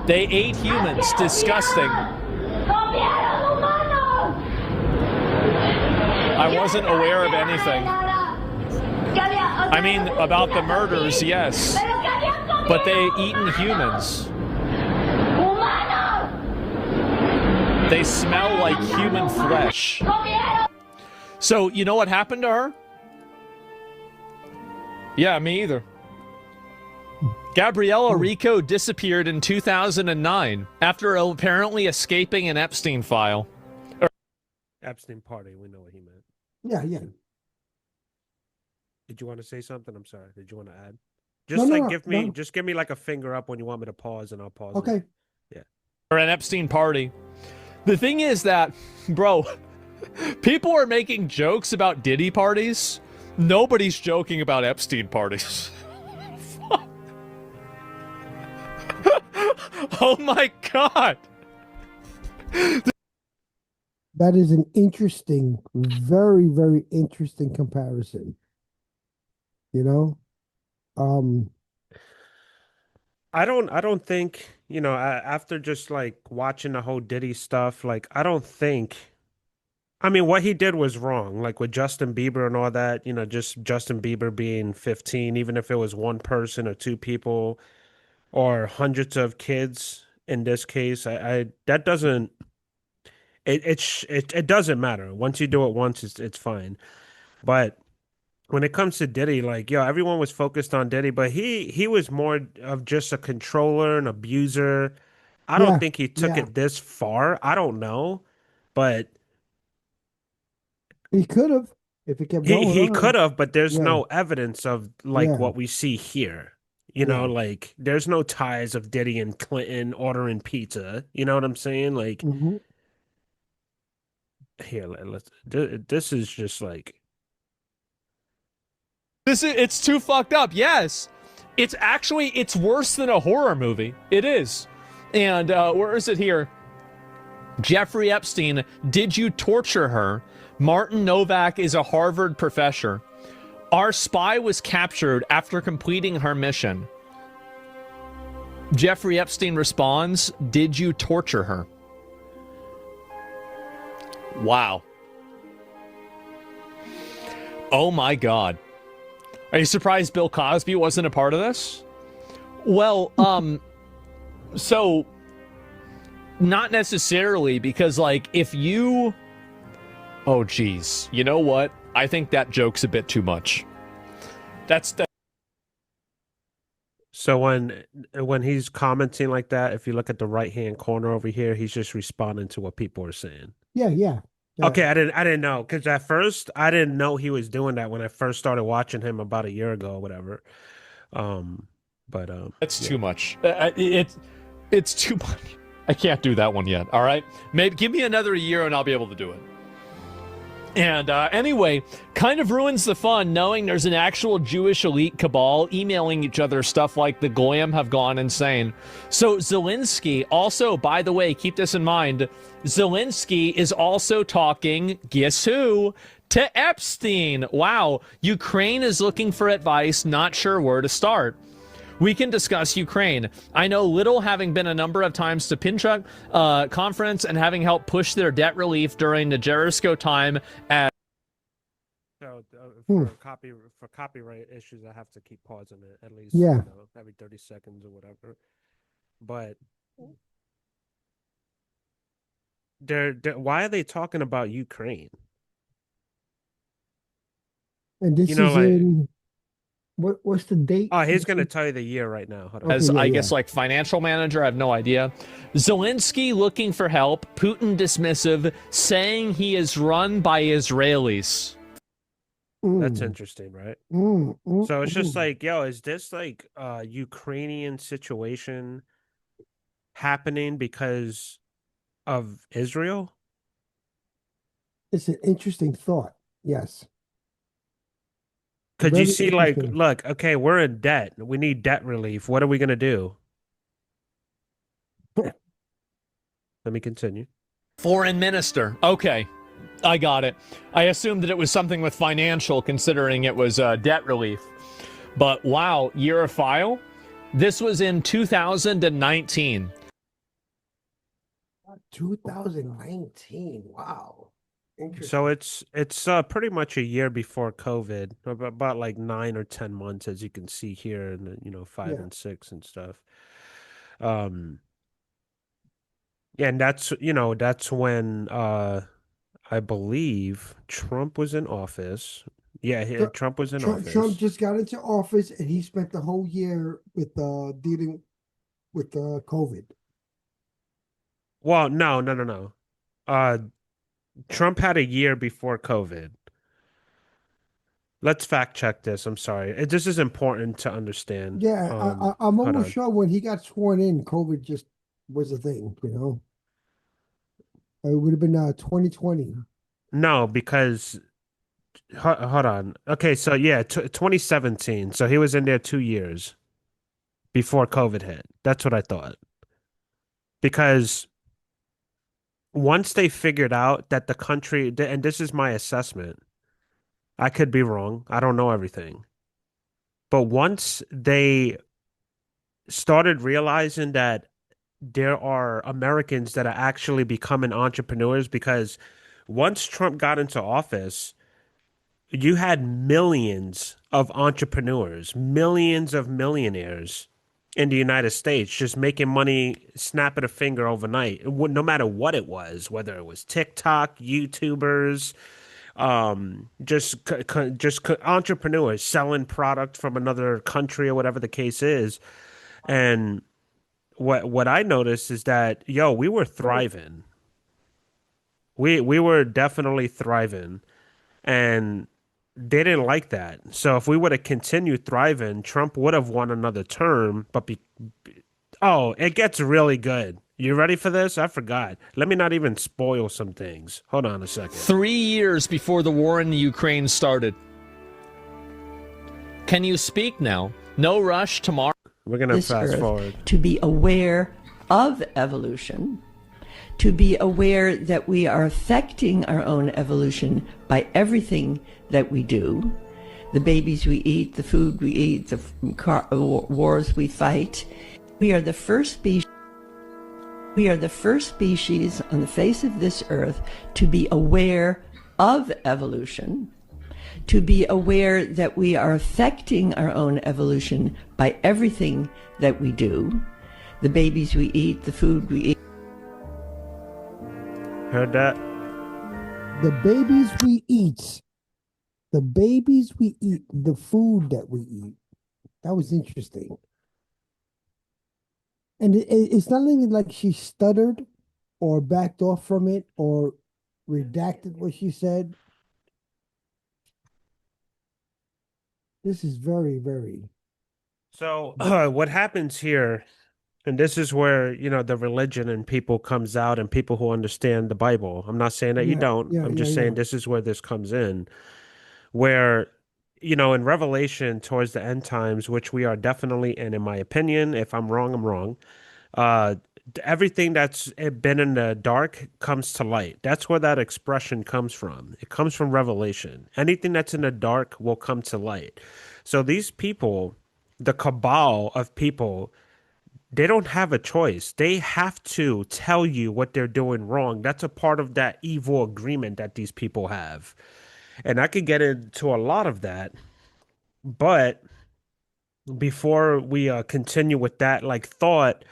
They ate humans. Disgusting. I wasn't aware of anything. I mean, about the murders, yes. But they eaten humans. They smell like human flesh. So, you know what happened to her? Yeah, me either. Gabriella Rico disappeared in 2009 after apparently escaping an Epstein file. Epstein party, we know what he meant. Yeah, yeah. Did you want to say something? I'm sorry. Did you want to add? Just just give me like a finger up when you want me to pause, and I'll pause. Okay. Yeah. Or an Epstein party. The thing is that, bro, people are making jokes about Diddy parties. Nobody's joking about Epstein parties. Oh my God. That is an interesting, very, very interesting comparison. You know? I don't think, after just like watching the whole Diddy stuff, like I don't think, I mean, what he did was wrong, like with Justin Bieber and all that, just Justin Bieber being 15, even if it was one person or two people or hundreds of kids in this case, that doesn't, it doesn't matter. Once you do it once, it's fine. But when it comes to Diddy, like, everyone was focused on Diddy, but he was more of just a controller, an abuser. I don't think he took it this far. I don't know, but he could have if it kept going. He could have, but there's no evidence of like what we see here. Like there's no ties of Diddy and Clinton ordering pizza. You know what I'm saying? Like, here, this is just like. It's too fucked up. Yes. It's worse than a horror movie. It is. And where is it here? Jeffrey Epstein, did you torture her? Martin Novak is a Harvard professor. Our spy was captured after completing her mission. Jeffrey Epstein responds, did you torture her? Wow. Oh my God. Are you surprised Bill Cosby wasn't a part of this? Well, so not necessarily, because like if you, oh geez, you know what? I think that joke's a bit too much. So when he's commenting like that, if you look at the right-hand corner over here, he's just responding to what people are saying. Yeah. Okay, I didn't know, because at first I didn't know he was doing that when I first started watching him about a year ago or whatever. That's too much. It's too much. I can't do that one yet. All right, maybe give me another year and I'll be able to do it. And anyway, kind of ruins the fun knowing there's an actual Jewish elite cabal emailing each other stuff like the Goyim have gone insane. So Zelensky also, by the way, keep this in mind, Zelensky is also talking, guess who? To Epstein. Wow. Ukraine is looking for advice, not sure where to start. We can discuss Ukraine. I know little, having been a number of times to Pinchuk conference and having helped push their debt relief during the Jericho time. So for copyright issues, I have to keep pausing it at least every 30 seconds or whatever. But why are they talking about Ukraine? And this is in... What's the date? Oh, he's going to tell you the year right now. Hold on. As I guess like financial manager, I have no idea. Zelensky looking for help. Putin dismissive, saying he is run by Israelis. That's interesting, right? So it's just like, is this like a Ukrainian situation happening because of Israel? It's an interesting thought. Yes. Could you see, like, look, okay, we're in debt. We need debt relief. What are we going to do? Let me continue. Foreign minister. Okay, I got it. I assumed that it was something with financial, considering it was debt relief. But wow, year of file? This was in 2019. 2019. Wow. So Interesting. it's pretty much a year before COVID, about like 9 or 10 months, as you can see here, and then, five Yeah. and six and stuff. Um, yeah, and that's when I believe Trump was in office. Yeah, Tr- Trump was in Trump office. just got into office and he spent the whole year with dealing with COVID. Well, no, no, no, no. Uh, Trump had a year before COVID. Let's fact check this. I'm sorry. This is important to understand. Yeah, I'm Hold almost on. sure when he got sworn in, COVID just was a thing, you know. It would have been 2020. No, because hold on. Okay, so yeah, t 2017. So he was in there 2 years before COVID hit. That's what I thought. Because once they figured out that the country, and this is my assessment, I could be wrong. I don't know everything. But once they started realizing that there are Americans that are actually becoming entrepreneurs, because once Trump got into office, you had millions of entrepreneurs, millions of millionaires in the United States just making money, snapping a finger overnight, no matter what it was, whether it was TikTok, YouTubers, entrepreneurs selling product from another country or whatever the case is. And what I noticed is that, yo, we were thriving. We were definitely thriving, and they didn't like that. So if we would have continued thriving, Trump would have won another term. Oh, it gets really good. You ready for this? I forgot. Let me not even spoil some things. Hold on a second. 3 years before the war in the Ukraine started. Can you speak now? No rush tomorrow. We're gonna This fast earth forward. to be aware of evolution, to be aware that we are affecting our own evolution by everything that we do, the babies we eat, the food we eat, the wars we fight. We are the first species. We are the first species on the face of this earth to be aware of evolution, to be aware that we are affecting our own evolution by everything that we do, the babies we eat, the food we eat. Heard that? The babies we eat, the babies we eat, the food that we eat. That was interesting. And it's not even like she stuttered or backed off from it or redacted what she said. This is very, very. So what happens here, and this is where, the religion and people comes out and people who understand the Bible. I'm not saying that you Yeah, don't. yeah, I'm yeah, just yeah. saying this is where this comes in, where, in Revelation towards the end times, which we are definitely in my opinion, if I'm wrong, I'm wrong. Uh, Everything that's been in the dark comes to light. That's where that expression comes from. It comes from Revelation. Anything that's in the dark will come to light. So these people, the cabal of people, they don't have a choice. They have to tell you what they're doing wrong. That's a part of that evil agreement that these people have. And I could get into a lot of that, but before we continue with that like thought,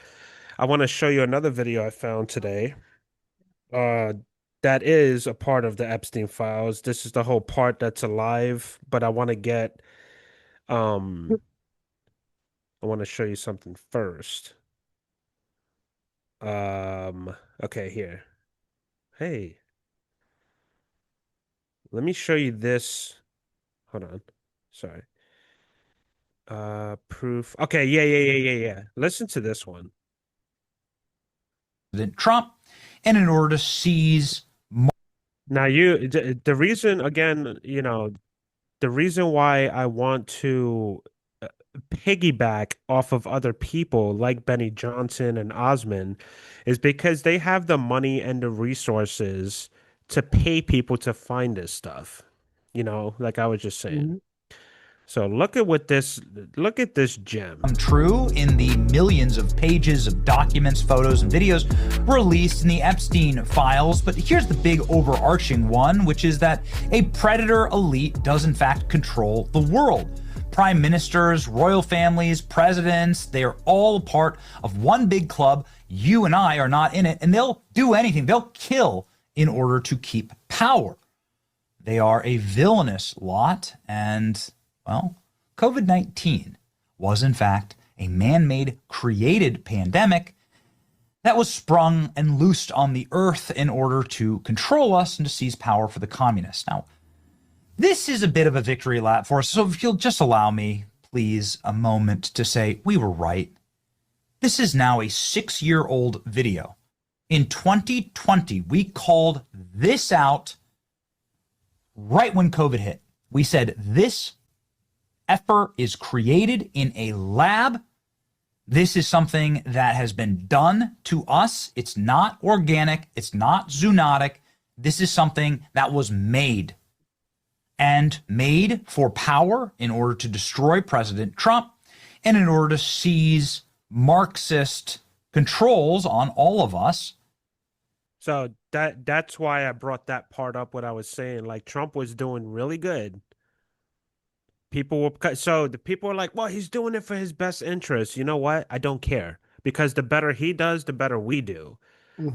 I want to show you another video I found today. Uh, that is a part of the Epstein files. This is the whole part that's alive, but um I want to show you something first. Okay, here. Hey, let me show you this. Hold on. Sorry. Proof. Okay, yeah, yeah, yeah, yeah, yeah. Listen to this one. President Trump, and in order to seize. Now, the reason, again, the reason why I want to uh, piggyback off of other people like Benny Johnson and Osmond is because they have the money and the resources to pay people to find this stuff. Like I was just saying. Mhm. So look at this gem. True in the millions of pages of documents, photos, and videos released in the Epstein files. But here's the big overarching one, which is that a predator elite does in fact control the world. Prime ministers, royal families, presidents, they are all a part of one big club. You and I are not in it, and they'll do anything. They'll kill in order to keep power. They are a villainous lot, and, well, COVID-19 was in fact a man-made created pandemic that was sprung and loosed on the earth in order to control us and to seize power for the communists. Now, this is a bit of a victory lap for us, so if you'll just allow me, please, a moment to say we were right. This is now a 6-year-old video. In 2020, we called this out right when COVID hit. We said this effort is created in a lab. This is something that has been done to us. It's not organic. It's not zoonotic. This is something that was made and made for power in order to destroy President Trump and in order to seize Marxist controls on all of us. So that's why I brought that part up, what I was saying. Like, Trump was doing really good. So the people are like, well, he's doing it for his best interest. You know what? I don't care, because the better he does, the better we do. Mhm.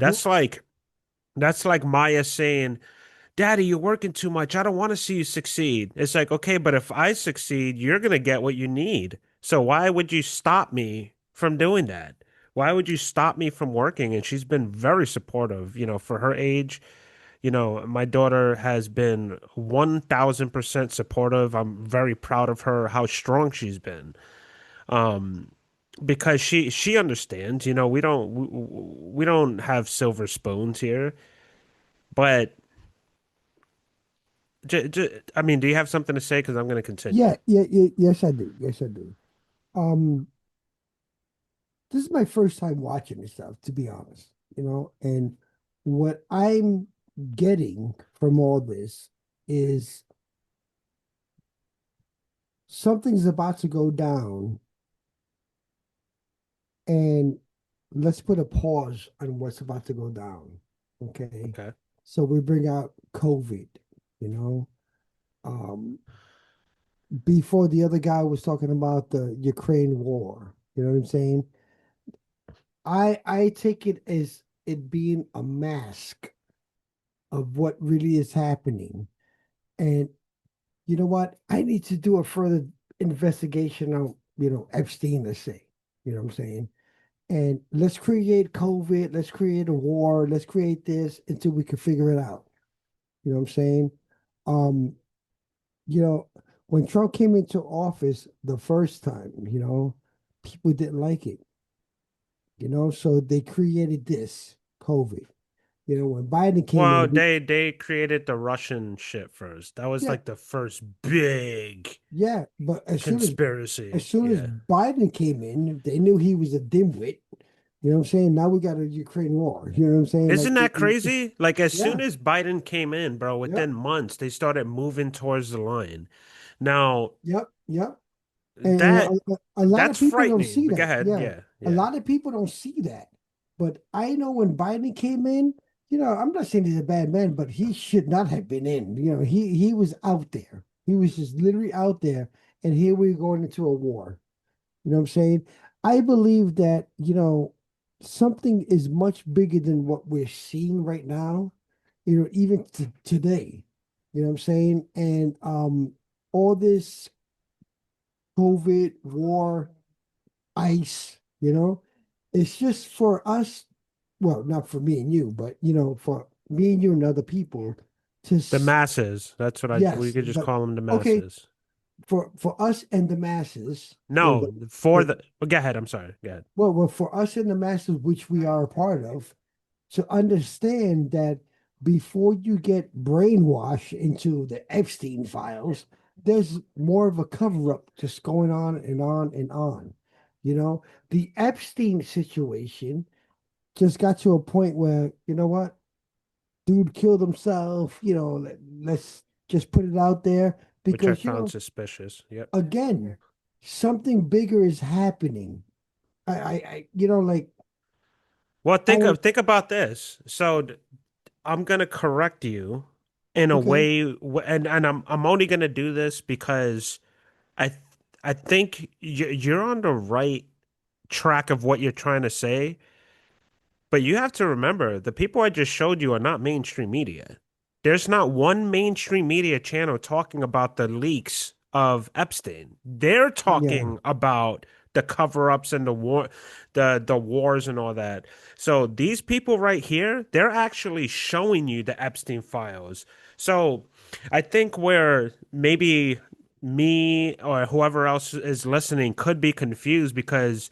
That's like Maya saying, Daddy, you're working too much. I don't want to see you succeed. It's like, okay, but if I succeed, you're going to get what you need. So why would you stop me from doing that? Why would you stop me from working? And she's been very supportive, for her age. My daughter has been 1000% supportive. I'm very proud of her, how strong she's been. Because she understands, we don't have silver spoons here, but I mean, do you have something to say? Because I'm going to continue. Yes, I do. Yes, I do. Um, this is my first time watching this stuff, to be honest, and what I'm getting from all this is something's about to go down, and let's put a pause on what's about to go down. Okay. Okay. So we bring out COVID, you know. Before the other guy was talking about the Ukraine war, you know what I'm saying? I take it as it being a mask of what really is happening. And you know what? I need to do a further investigation on, Epstein, let's say. You know what I'm saying? And let's create COVID, let's create a war, let's create this until we can figure it out. You know what I'm saying? Um, you know, when Trump came into office the first time, people didn't like it. So they created this COVID. When Biden came Well, in, they created the Russian shit first. That was yeah, like the first big yeah, but conspiracy. as soon as Yeah. Biden came in, they knew he was a dimwit. You know what I'm saying? Now we got a Ukraine war. You know what I'm saying? Isn't that crazy? Like, as yeah, soon as Biden came in, bro, yep, within months, they started moving towards the line. Now, yep. And that a lot of that's people don't frightening. see But go that. ahead. Yeah, Yeah, a yeah. lot of people don't see that. But I know when Biden came in, I'm not saying he's a bad man, but he should not have been in. He was out there. He was just literally out there. And here we're going into a war. You know what I'm saying? I believe that, something is much bigger than what we're seeing right now, even today. You know what I'm saying? And all this COVID, war, ICE, it's just for us, well, not for me and you, but for me and you and other people to The masses. That's what we yes, could just but call them, the okay, masses. for us and the masses, No, for the. Well, go ahead. I'm sorry. Go ahead. well, for us and the masses, which we are a part of, to understand that before you get brainwashed into the Epstein files, there's more of a cover up just going on and on and on. The Epstein situation just got to a point where, you know what, dude killed himself, let's just put it out there. which I because found suspicious. Yep. again, something bigger is happening. Like Well, I think about this. So I'm gonna correct you in a okay, way, and I'm only gonna do this because I th- I think you're on the right track of what you're trying to say, but you have to remember the people I just showed you are not mainstream media. There's not one mainstream media channel talking about the leaks of Epstein. They're yeah, talking about the cover-ups and the wars and all that. So these people right here, they're actually showing you the Epstein files. So I think where maybe me or whoever else is listening could be confused because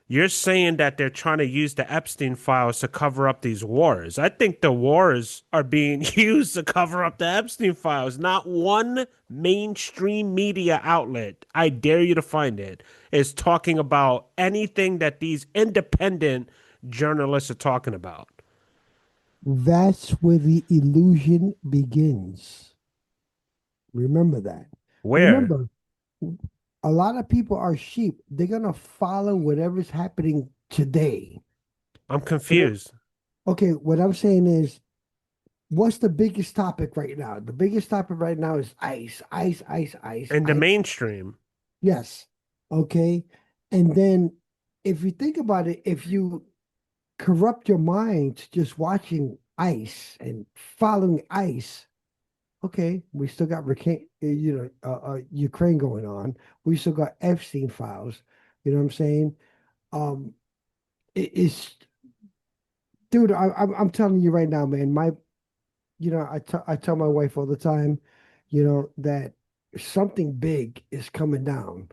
you're saying that they're trying to use the Epstein files to cover up these wars. I think the wars are being used to cover up the Epstein files. Not one mainstream media outlet, I dare you to find it, is talking about anything that these independent journalists are talking about. that's where the illusion begins. Remember that. Where? Remember, a lot of people are sheep. They're gonna follow whatever's happening today. I'm You know, confused. okay, what I'm saying is, what's the biggest topic right now? The biggest topic right now is ice, ice, ice, ice, In the ice. mainstream, Yes. Okay. And then if you think about it, if you corrupt your mind to just watching ice and following ice, okay, we still got Ukraine going on. We still got Epstein files. You know what I'm saying? Um, it's dude. I'm telling you right now, man. I tell my wife all the time, that something big is coming down.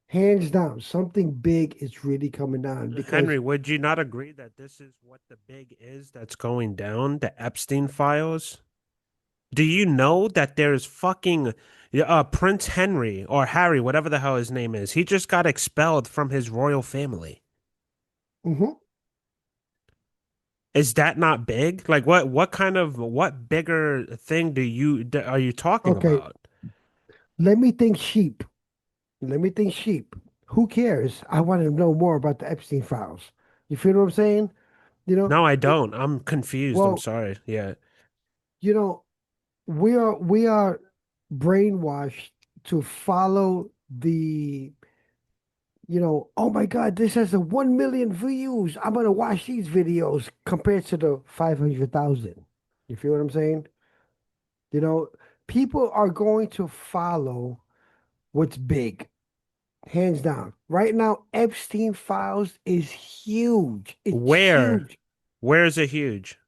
Hands down, something big is really coming down because Henry, would you not agree that this is what the big is that's going down? The Epstein files? Do you know that there's fucking Prince Henry or Harry, whatever the hell his name is? He just got expelled from his royal family. Mhm. Is that not big? Like what bigger thing are you talking Okay, about? let me think sheep. Let me think sheep. Who cares? I want to know more about the Epstein files. You feel what I'm saying? You know, No, I it, don't. I'm confused. I'm well, sorry. Yeah. you know, we are brainwashed to follow oh my God, this has a 1 million views. I'm gonna watch these videos compared to the 500,000. You feel what I'm saying? You know, people are going to follow what's big, hands down. Right now, Epstein files is huge. It's Where? huge. Where is it huge?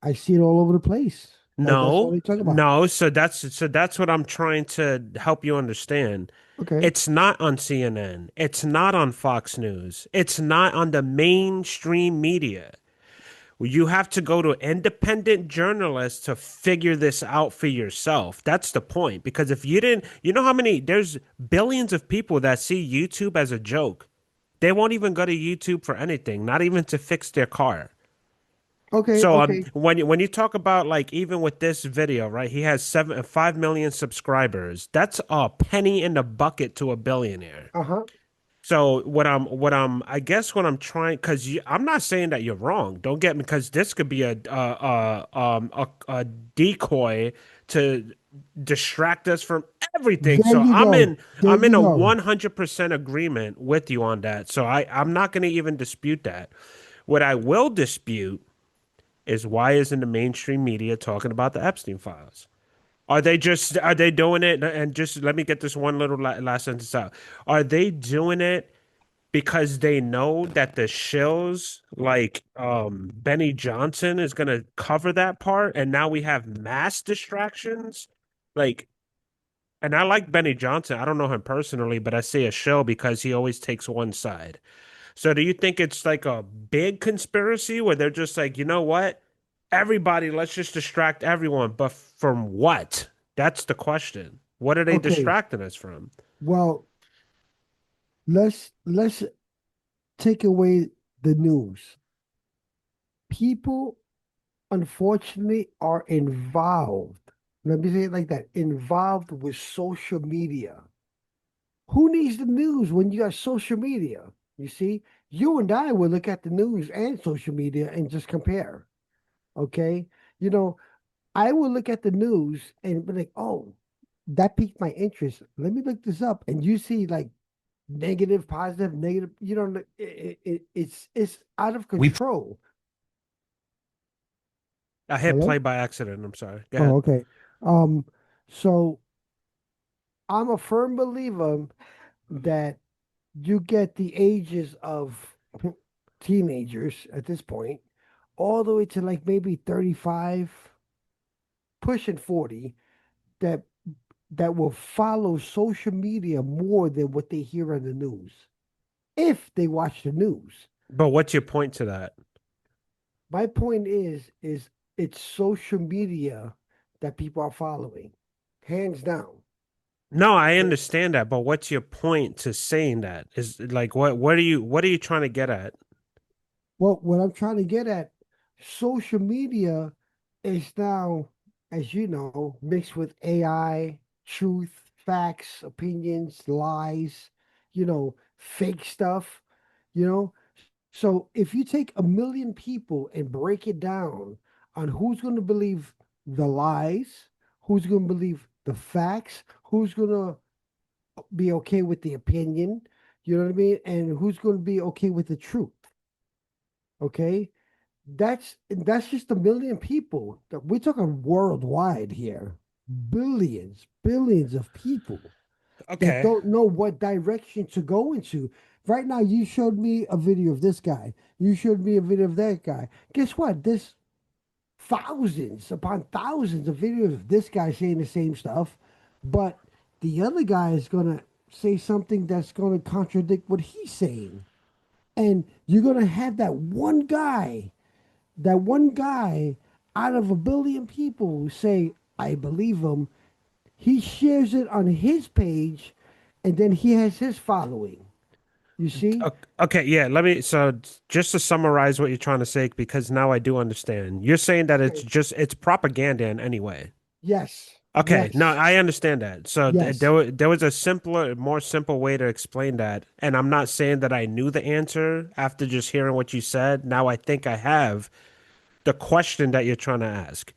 I see it all over the place. That's all No, they talk about. no. So that's what I'm trying to help you understand. Okay. It's not on CNN. It's not on Fox News. It's not on the mainstream media. You have to go to independent journalists to figure this out for yourself. That's the point. Because if you didn't, you know how many, there's billions of people that see YouTube as a joke. They won't even go to YouTube for anything, not even to fix their car. Okay. So Okay. when you talk about like even with this video, right? He has 5 million subscribers. That's a penny in the bucket to a billionaire. Uh-huh. So I guess what I'm trying because I'm not saying that you're wrong. Don't get me because this could be a decoy to distract us from everything. There So you go. There I'm in you a go. 100% agreement with you on that. So I'm not going to even dispute that. What I will dispute is why isn't the mainstream media talking about the Epstein files? Are they doing it? And just let me get this one little last sentence out. Are they doing it because they know that the shills like Benny Johnson is gonna cover that part, and now we have mass distractions? Like, and I like Benny Johnson. I don't know him personally, but I say a shill because he always takes one side. So do you think it's like a big conspiracy where they're just like, you know what? Everybody, let's just distract everyone. But from what? That's the question. What are they Okay. distracting us from? Well, let's take away the news. People unfortunately are involved. let me say it like that, involved with social media. Who needs the news when you got social media? You see, you and I will look at the news and social media and just compare. Okay. You know, I will look at the news and be like, oh, that piqued my interest. Let me look this up. And you see like negative, positive, negative, it's out of We've control. I hit Hello? play by accident. I'm sorry. Go Oh, ahead. okay. Um, so I'm a firm believer that you get the ages of teenagers at this point, all the way to like maybe 35, pushing 40, that will follow social media more than what they hear on the news. If they watch the news. But what's your point to that? My point is it's social media that people are following. Hands down. No, I understand that, but what's your point to saying that? Is like what are you trying to get at? Well, what I'm trying to get at, social media is now, as you know, mixed with AI, truth, facts, opinions, lies, fake stuff, you know. So if you take a million people and break it down on who's going to believe the lies, who's going to believe the facts, who's going to be okay with the opinion, you know what I mean? And who's going to be okay with the truth, okay? That's just a million people. We're talking worldwide here. Billions of people that Okay. don't know what direction to go into. Right now, you showed me a video of this guy. You showed me a video of that guy. Guess what? There's thousands upon thousands of videos of this guy saying the same stuff, but the other guy is gonna say something that's gonna contradict what he's saying. And you're gonna have that one guy out of a billion people who say, I believe him. He shares it on his page, and then he has his following. You see? Okay, yeah, so just to summarize what you're trying to say, because now I do understand. You're saying that Okay. it's propaganda in any way. Yes. Okay, no, Yes. I understand that. So Yes. there was a more simple way to explain that. And I'm not saying that I knew the answer after just hearing what you said. Now I think I have the question that you're trying to ask.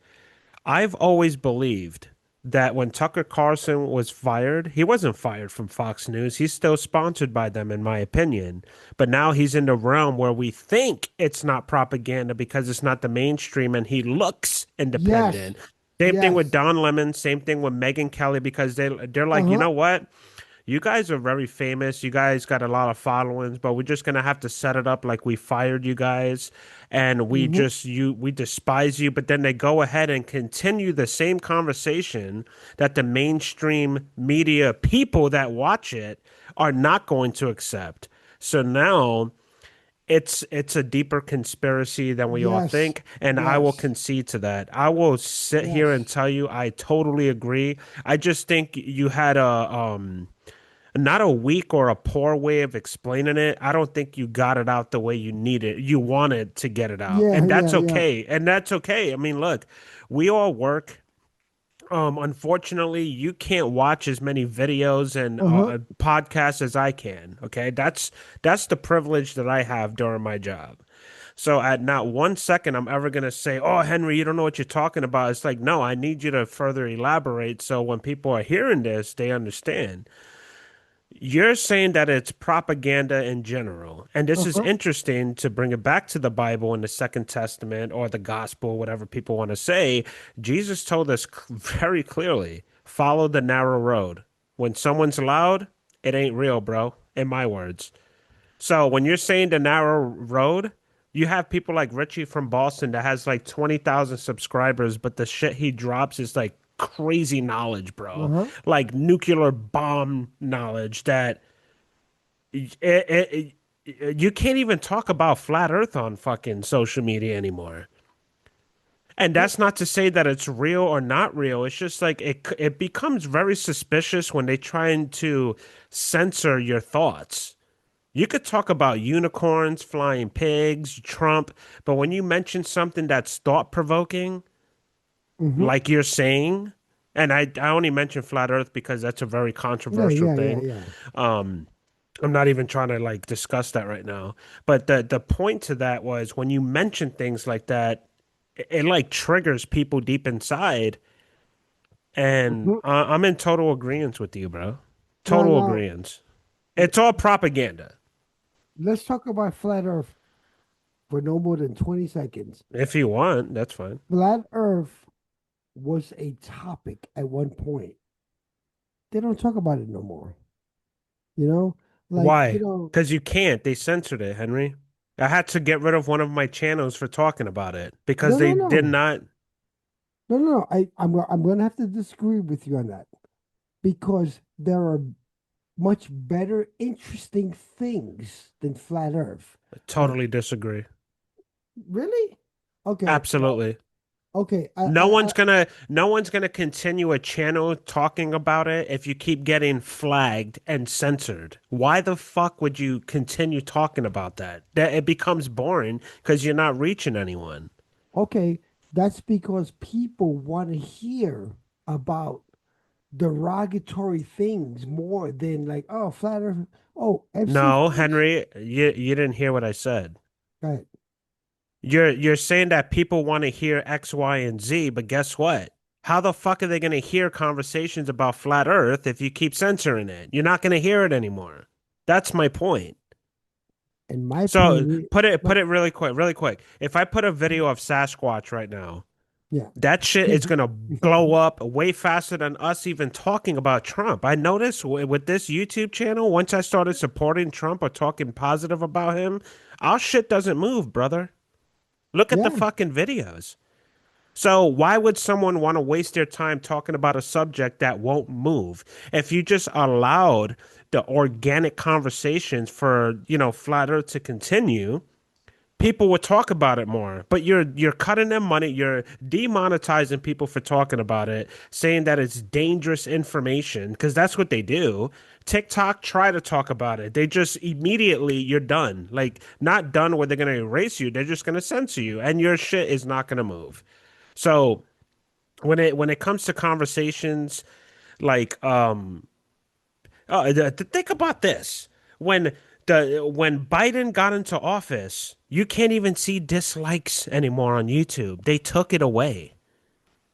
I've always believed that when Tucker Carlson was fired, he wasn't fired from Fox News. He's still sponsored by them, in my opinion. But now he's in the realm where we think it's not propaganda because it's not the mainstream and he looks Yes. independent. Same thing with Yes. Don Lemon, same thing with Megyn Kelly, because they're like, you Uh-huh. know what? You guys are very famous. You guys got a lot of followings, but we're just gonna have to set it up like we fired you guys and Mm-hmm. we despise you. But then they go ahead and continue the same conversation that the mainstream media people that watch it are not going to accept. So now it's a deeper conspiracy than we all Yes. think, and I will Yes. concede to that. I will sit here and Yes. tell you I totally agree. I just think you had a not a weak or a poor way of explaining it. I don't think you got it out the way you wanted to get it out. Yeah, And that's yeah, yeah. okay. And that's okay. I mean, look, we all work. Unfortunately, you can't watch as many videos and Uh-huh. podcasts as I can. Okay, that's the privilege that I have during my job. So at not 1 second I'm ever gonna say, "Oh, Henry, you don't know what you're talking about." It's like, no, I need you to further elaborate so when people are hearing this, they understand. You're saying that it's propaganda in general. And this is Uh-huh. interesting to bring it back to the Bible in the Second Testament or the gospel, whatever people want to say. Jesus told us very clearly follow the narrow road. When someone's loud, it ain't real, bro, in my words. So when you're saying the narrow road, you have people like Richie from Boston that has like 20,000 subscribers, but the shit he drops is like crazy knowledge, bro. Uh-huh. Like nuclear bomb knowledge that you can't even talk about flat earth on fucking social media anymore. And Well, that's not to say that it's real or not real. It's just like it becomes very suspicious when they trying to censor your thoughts. You could talk about unicorns, flying pigs, Trump, but when you mention something that's thought provoking, mm-hmm. like you're saying, And I only mention flat Earth because that's a very Yeah, controversial yeah, yeah, thing. yeah. Um, I'm not even trying to like discuss that right now. But the point to that was when you mention things like that, it like triggers people deep inside. And Mhm. I'm in total agreement with you, bro. Total Now, agreement. It's all propaganda. let's talk about flat Earth for no more than 20 seconds. If you want, that's fine. Flat Earth was a topic at one point. They don't talk about it no more. You know, Why? Because you can't. They censored it, Henry. I had to get rid of one of my channels for talking about it because no, they no, did no, not. no, no, no. I'm going to have to disagree with you on that because there are much better, interesting things than flat Earth. Like, Totally disagree. really? Okay, well, Absolutely. okay. No one's gonna continue a channel talking about it if you keep getting flagged and censored. Why the fuck would you continue talking about that? That it becomes boring because you're not reaching anyone. Okay, that's because people want to hear about derogatory things more than like, oh, flat Earth. Oh, Epstein No, files. Henry, you didn't hear what I said. Right. You're saying that people want to hear X, Y, and Z, but guess what? How the fuck are they going to hear conversations about flat Earth if you keep censoring it? You're not going to hear it anymore. That's my point. And my point So is, put it really quick, really quick. If I put a video of Sasquatch right now, yeah, that shit is gonna blow up way faster than us even talking about Trump. I noticed with this YouTube channel, once I started supporting Trump or talking positive about him, our shit doesn't move, brother. Look at the yeah, fucking videos. So why would someone want to waste their time talking about a subject that won't move? If you just allowed the organic conversations for, flat earth to continue, people would talk about it more. But you're cutting them money, you're demonetizing people for talking about it, saying that it's dangerous information because that's what they do. TikTok try to talk about it. They just immediately you're done. Like not done where they're going to erase you, they're just going to censor you and your shit is not going to move. So, when it comes to conversations like think about this. When when Biden got into office, you can't even see dislikes anymore on YouTube. They took it away.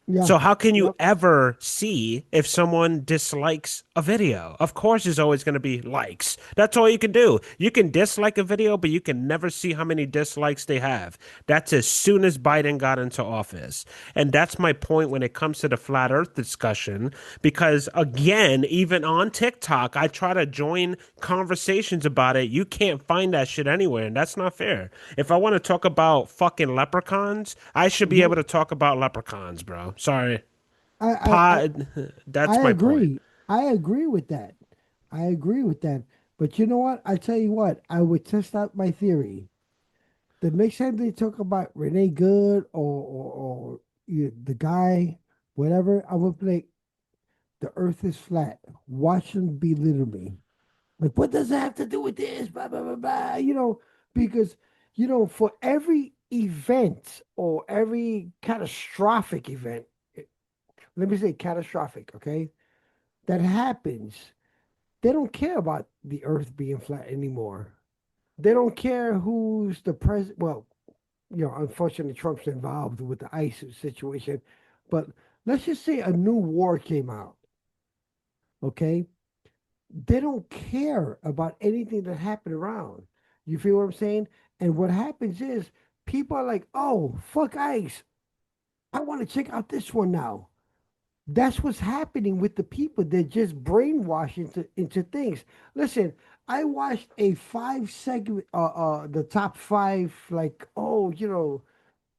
yeah, So how can you yep, ever see if someone dislikes a video? Of course, there's always going to be likes. That's all you can do. You can dislike a video, but you can never see how many dislikes they have. That's as soon as Biden got into office. And that's my point when it comes to the flat earth discussion, because again, even on TikTok, I try to join conversations about it. You can't find that shit anywhere, and that's not fair. If I want to talk about fucking leprechauns, I should be mhm. able to talk about leprechauns, bro. Sorry. I, I, I, Pod, I that's my point. agree. I agree with that. I agree with that. But you know what? I tell you what, I would test out my theory. The next time they talk about Renee Good or the guy, whatever, I would be like, the earth is flat. Watch them belittle me. Like, what does that have to do with this? Blah, blah, blah, blah. Because, for every event or every catastrophic event, let me say catastrophic, okay, that happens, they don't care about the earth being flat anymore. They don't care who's the president. Well, unfortunately, Trump's involved with the ISIS situation. But let's just say a new war came out, okay? They don't care about anything that happened around. You feel what I'm saying? And what happens is people are like, oh, fuck ICE. I want to check out this one now. That's what's happening with the people. They're just brainwashed into things. Listen, I watched a 5 segment, the top five, like, oh,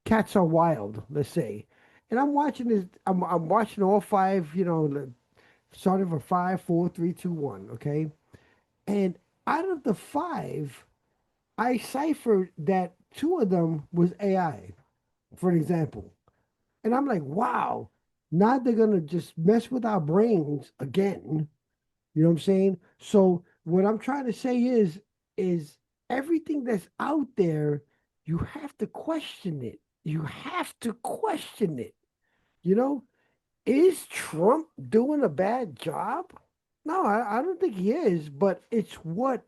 cats are wild, let's say. And I'm watching this, I'm watching all five, starting from five, four, three, two, one, okay? And out of the five, I ciphered that two of them was AI, for an example. And I'm like, wow, now they're gonna just mess with our brains again. You know what I'm saying? So what I'm trying to say is everything that's out there, you have to question it. You have to question it. You know, Is Trump doing a bad job? No, I don't think he is, but it's what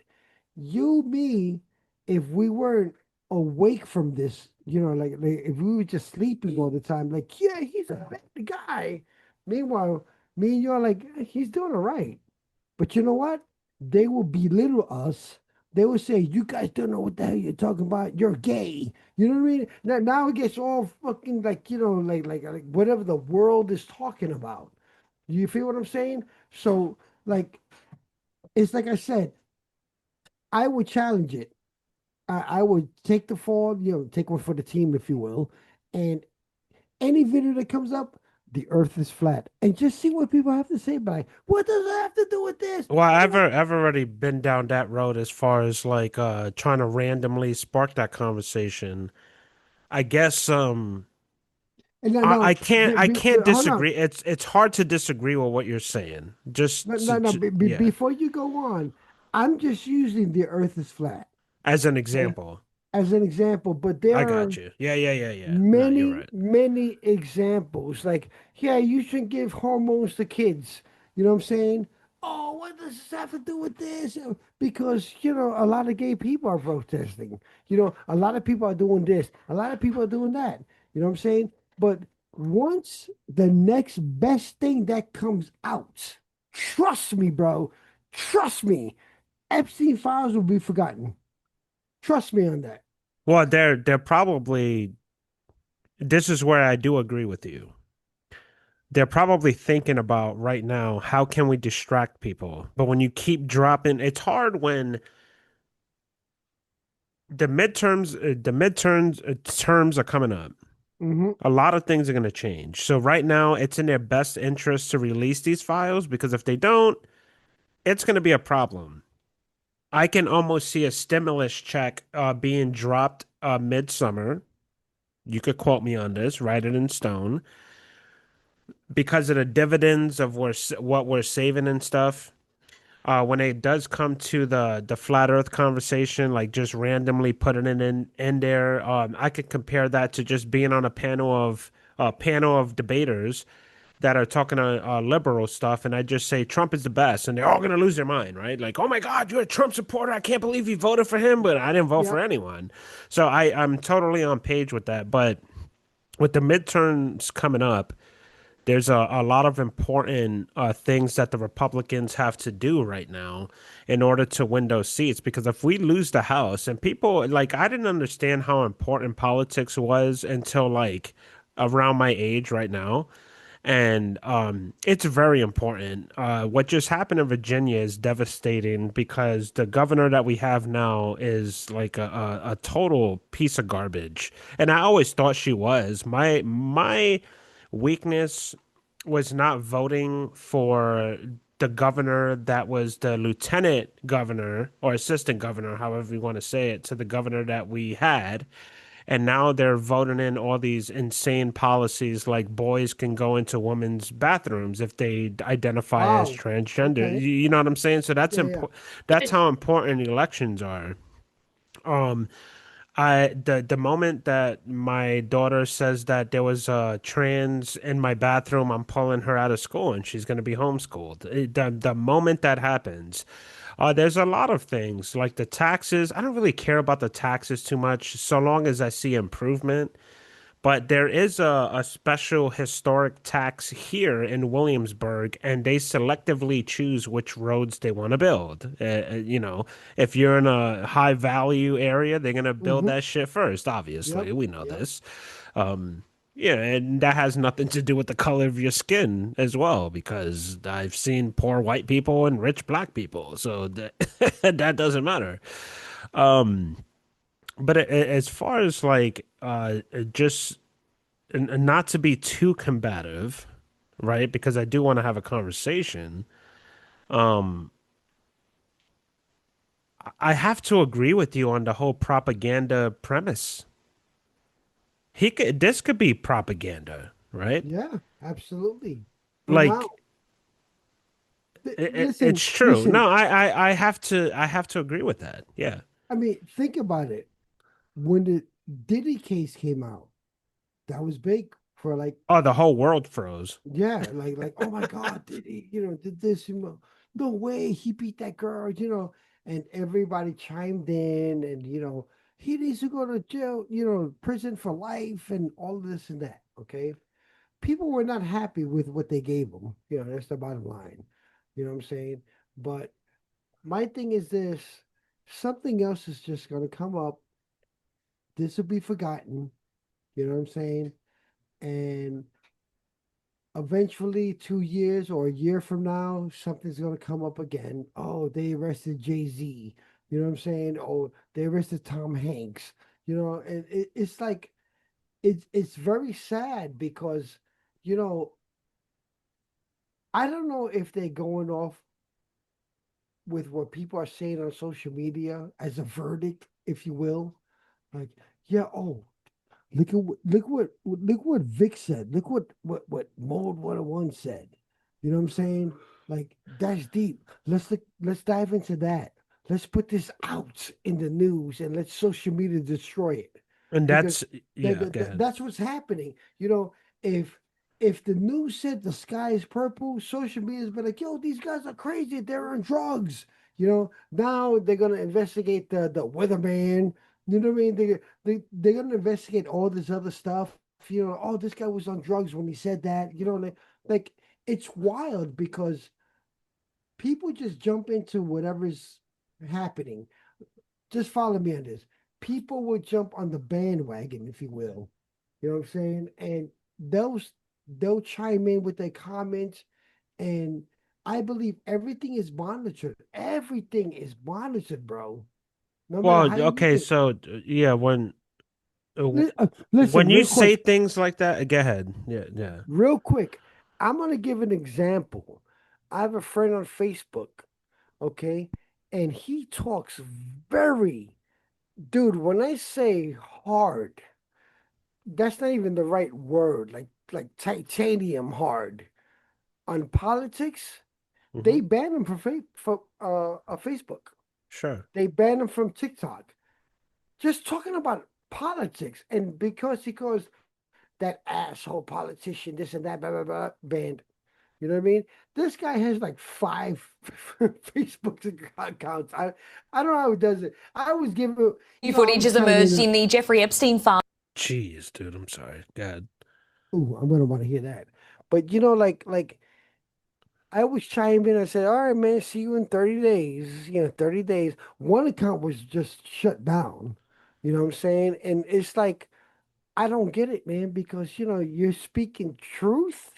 you, me, if we weren't awake from this, like if we were just sleeping all the time, like, yeah, he's a bad guy. Meanwhile, me and you're like, he's doing all right. But you know what? They will belittle us. They will say, "You guys don't know what the hell you're talking about. You're gay." You know what I mean? Now it gets all fucking like like whatever the world is talking about. You feel what I'm saying? So like it's like I said, I would challenge it. I would take the fall, take one for the team, if you will, and any video that comes up, the earth is flat. And just see what people have to say about it. What does it have to do with this? Well, I've already been down that road as far as like trying to randomly spark that conversation. I guess And no, I no, I can't hold on. disagree. It's hard to disagree with what you're saying. No, no, no. Yeah, Before you go on, I'm just using the earth is flat as an as, example. as an example, but I there are got you. Yeah. No, you're many, right. many examples. Like, yeah, you shouldn't give hormones to kids. You know what I'm saying? Oh, what does this have to do with this? Because, a lot of gay people are protesting. A lot of people are doing this. A lot of people are doing that. You know what I'm saying? But once the next best thing that comes out, trust me, bro, trust me, Epstein files will be forgotten. Trust me on that. Well, they're probably this is where I do agree with you. They're probably thinking about right now, how can we distract people? But when you keep dropping, it's hard when the midterms terms are coming up. Hmm. A lot of things are going to change. So right now, it's in their best interest to release these files because if they don't, it's going to be a problem. I can almost see a stimulus check being dropped midsummer. You could quote me on this, write it in stone, because of the dividends of what we're saving and stuff. When it does come to the flat Earth conversation, like just randomly putting it in there, I could compare that to just being on a panel of debaters that are talking liberal stuff, and I just say Trump is the best, and they're all gonna lose their mind, right? Like, oh my God, you're a Trump supporter. I can't believe you voted for him, but I didn't vote for Yep. anyone. So I'm totally on page with that. But with the midterms coming up, there's a lot of important things that the Republicans have to do right now in order to win those seats. Because if we lose the House, and people like, I didn't understand how important politics was until like around my age right now. And it's very important. What just happened in Virginia is devastating because the governor that we have now is like a total piece of garbage. And I always thought she was. My weakness was not voting for the governor that was the lieutenant governor or assistant governor, however you want to say it, to the governor that we had. And now they're voting in all these insane policies like boys can go into women's bathrooms if they identify as Wow. transgender. Okay. You know what I'm saying? So that's Yeah, yeah. important. That's how important elections are. Um, the moment that my daughter says that there was a trans in my bathroom, I'm pulling her out of school and she's going to be homeschooled. The moment that happens, there's a lot of things like the taxes. I don't really care about the taxes too much, so long as I see improvement. But there is a special historic tax here in Williamsburg, and they selectively choose which roads they want to build. If you're in a high value area, they're going to build Mm-hmm. that shit first, Yep. obviously. We know Yep. this. Yeah, and that has nothing to do with the color of your skin as well, because I've seen poor white people and rich black people, so that that doesn't matter. But as far as like just and not to be too combative, right? Because I do want to have a conversation. Um, I have to agree with you on the whole propaganda premise. This could be propaganda, right? Yeah, absolutely. But now, Like listen, it's true. listen. No, I have to agree with that. Yeah. I mean, think about it. When the Diddy case came out, that was big for like, Oh, the whole world froze. yeah, like, oh my God, did he, did this, no way, he beat that girl, and everybody chimed in, and he needs to go to jail, prison for life, and all of this and that. Okay, people were not happy with what they gave him. That's the bottom line. You know what I'm saying? But my thing is this: something else is just going to come up. This will be forgotten. You know what I'm saying? And eventually, 2 years or a year from now, something's going to come up again. Oh, they arrested Jay-Z. You know what I'm saying? Oh, they arrested Tom Hanks. And it's like, it's very sad because, you know, I don't know if they're going off with what people are saying on social media as a verdict, if you will. Like, yeah, oh, look what Vic said. Look what Mode 101 said. You know what I'm saying? Like, that's deep. Let's dive into that. Let's put this out in the news and let social media destroy it. And Because that's yeah, go ahead. that's what's happening. If the news said the sky is purple, social media's been like, yo, these guys are crazy. They're on drugs. Now they're gonna investigate the weatherman. You know what I mean? They're gonna investigate all this other stuff. Oh, this guy was on drugs when he said that. Like it's wild because people just jump into whatever's happening. Just follow me on this. People will jump on the bandwagon, if you will. You know what I'm saying? And they'll chime in with their comments. And I believe everything is monitored. Everything is monitored, bro. No matter Well, how you look okay, at it. so yeah, Listen, when you real say quick, things like that, go ahead. Yeah, yeah. real quick. I'm gonna give an example. I have a friend on Facebook, okay, and he talks very, dude. When I say hard, that's not even the right word. Like titanium hard on politics. Hmm. They banned him from Facebook. Sure. They banned him from TikTok. Just talking about politics, and because he goes that asshole politician, this and that, blah blah blah, banned. You know what I mean? This guy has like five Facebook accounts. I don't know how he does it. I was giving, New I footage was has chiming emerged in. in the Jeffrey Epstein file. Jeez, dude, I'm sorry. God. Ooh, I'm gonna want to hear that. But like I was chiming in. I said, "All right, man, see you in 30 days." 30 days. One account was just shut down. You know what I'm saying? And it's like I don't get it, man, because you're speaking truth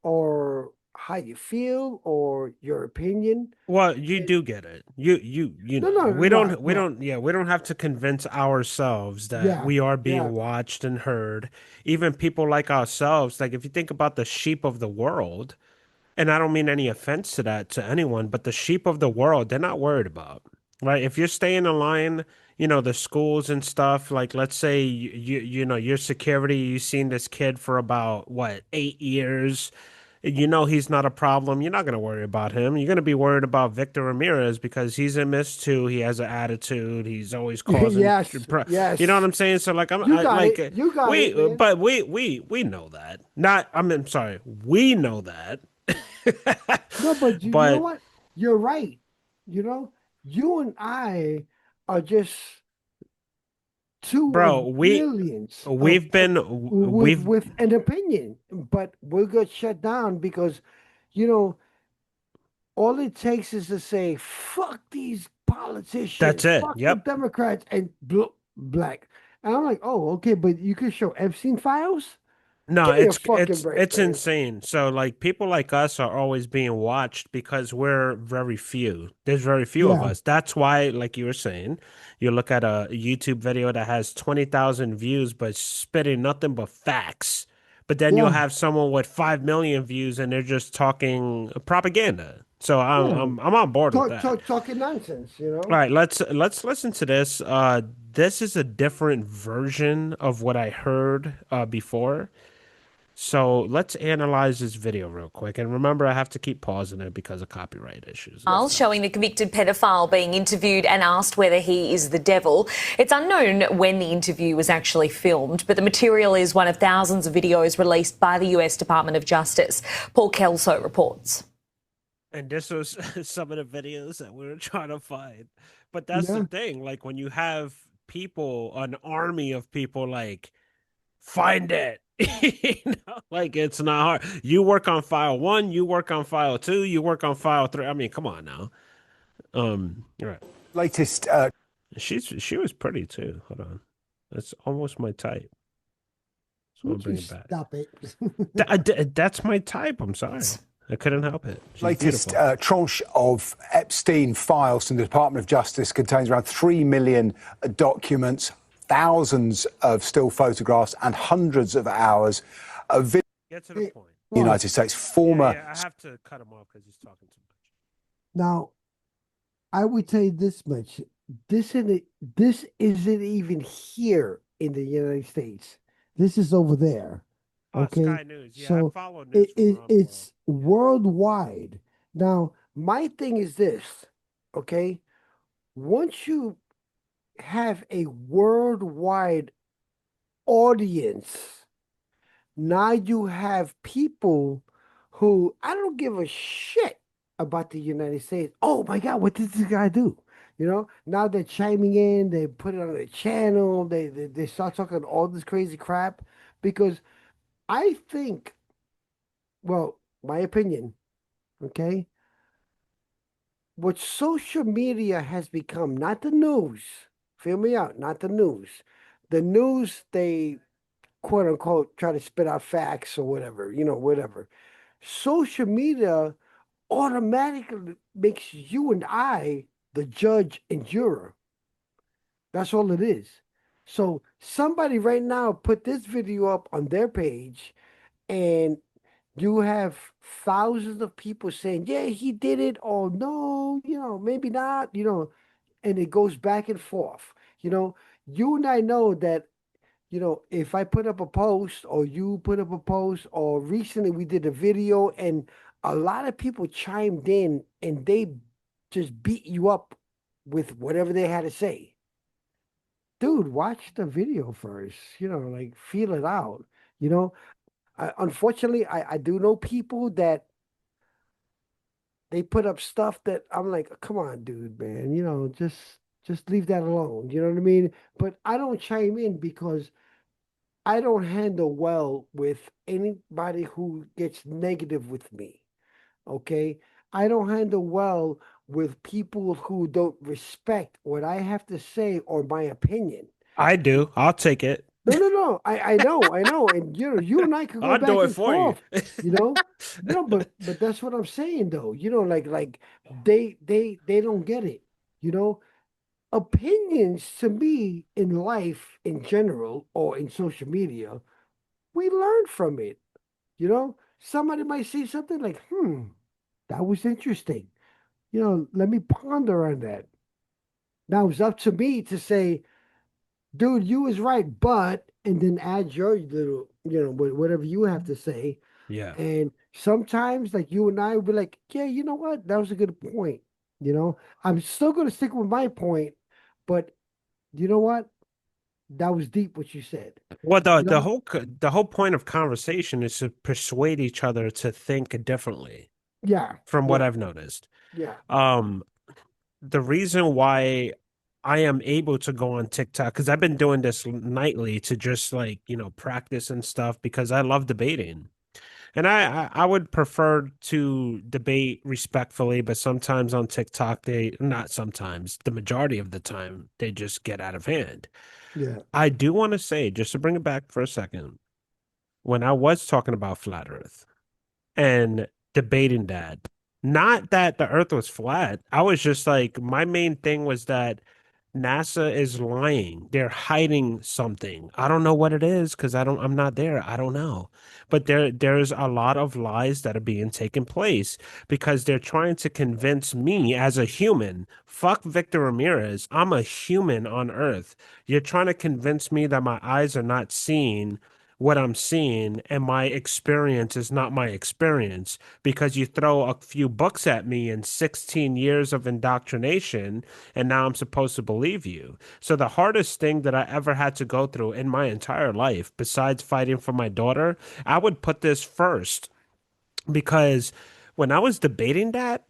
or how you feel or your opinion. Well, you And, do get it. You no, know. no, We no, don't we no. don't yeah, we don't have to convince ourselves that Yeah, we are yeah, being watched and heard. Even people like ourselves, like if you think about the sheep of the world, and I don't mean any offense to that to anyone, but the sheep of the world, they're not worried about. Right? If you're staying in line, the schools and stuff, like let's say your security, you've seen this kid for about what, 8 years. He's not a problem. You're not going to worry about him. You're going to be worried about Victor Ramirez because he's in Miss Two. He has an attitude. He's always causing, yes, you know what yes. I'm saying? So like You got it. You got it, man. but we know that. Not, I'm sorry. We know that. No, but you know But what? You're right. You know, you and I are just two of bro, millions we've been we've with an opinion, but we'll get shut down because, you know, all it takes is to say, fuck these that's politicians, it. fuck the Yep. Democrats, and black. And I'm like, oh, okay, but you can show Epstein files? No, Give me a it's fucking it's break, it's man. insane. So like people like us are always being watched because we're very few. There's very few of Yeah, us. That's why, like you were saying, you look at a YouTube video that has 20,000 views but spitting nothing but facts. But then you'll yeah, have someone with 5 million views and they're just talking propaganda. So I'm yeah. I'm I'm on board with that. Talking nonsense, you All know? right, let's listen to this. This is a different version of what I heard before. So let's analyze this video real quick. And remember, I have to keep pausing it because of copyright issues. Showing the convicted pedophile being interviewed and asked whether he is the devil. It's unknown when the interview was actually filmed, but the material is one of thousands of videos released by the US Department of Justice. Paul Kelso reports. And this was some of the videos that we were trying to find. But that's the thing. Like when you have people, an army of people like, find it. Like it's not hard. You work on file 1, you work on file 2, you work on file 3. I mean, come on now. Right. Latest. She was pretty too. Hold on, that's almost my type. So I'll bring it back. Stop it. That's my type. I'm sorry. I couldn't help it. She's latest beautiful. tranche of Epstein files from the Department of Justice contains around 3 million documents, thousands of still photographs, and hundreds of hours of video. Get to the point. The United States former. Yeah, I have to cut him off because he's talking too much. Now, I would tell you this much: this isn't even here in the United States. This is over there. Oh, Okay, Sky News. Yeah, so I follow news from around the it's world. worldwide. Now, my thing is this, okay? Once you have a worldwide audience, now you have people who I don't give a shit about the United States. Oh my God, what did this guy do? You know, now they're chiming in, they put it on their channel, they start talking all this crazy crap because I think, well, my opinion, okay, what social media has become, not the news, feel me out, not the news. The news, they quote unquote try to spit out facts or whatever, whatever. Social media automatically makes you and I the judge and juror. That's all it is. So somebody right now put this video up on their page, and you have thousands of people saying, yeah, he did it, or no, maybe not, and it goes back and forth. You and I know that, if I put up a post or you put up a post, or recently we did a video and a lot of people chimed in and they just beat you up with whatever they had to say. Dude, watch the video first, like feel it out. Unfortunately, I do know people that they put up stuff that I'm like, come on, dude, man, just leave that alone. You know what I mean? But I don't chime in because I don't handle well with anybody who gets negative with me. Okay? I don't handle well with people who don't respect what I have to say or my opinion. I do. I'll take it. No. I know. And you and I could go I'll back do it and for you. forth, No, but that's what I'm saying though. Like they don't get it. Opinions to me in life in general or in social media, we learn from it. Somebody might say something like, that was interesting. Let me ponder on that. Now it's up to me to say, dude, you was right, but, and then add your little, whatever you have to say. Yeah. And sometimes, like you and I will be like, yeah, you know what? That was a good point. I'm still going to stick with my point, but you know what? That was deep what you said. Well, the whole point of conversation is to persuade each other to think differently. Yeah. From what I've noticed. Yeah. The reason why I am able to go on TikTok, because I've been doing this nightly to just like, practice and stuff, because I love debating. And I would prefer to debate respectfully, but sometimes on TikTok, not sometimes, the majority of the time, they just get out of hand. Yeah. I do want to say, just to bring it back for a second, when I was talking about flat Earth and debating that, not that the Earth was flat, I was just like, my main thing was that NASA is lying. They're hiding something. I don't know what it is because I'm not there. I don't know. But there's a lot of lies that are being taken place because they're trying to convince me as a human. Fuck Victor Ramirez. I'm a human on Earth. You're trying to convince me that my eyes are not seeing what I'm seeing, and my experience is not my experience because you throw a few books at me and 16 years of indoctrination, and now I'm supposed to believe you. So, the hardest thing that I ever had to go through in my entire life, besides fighting for my daughter, I would put this first because when I was debating that,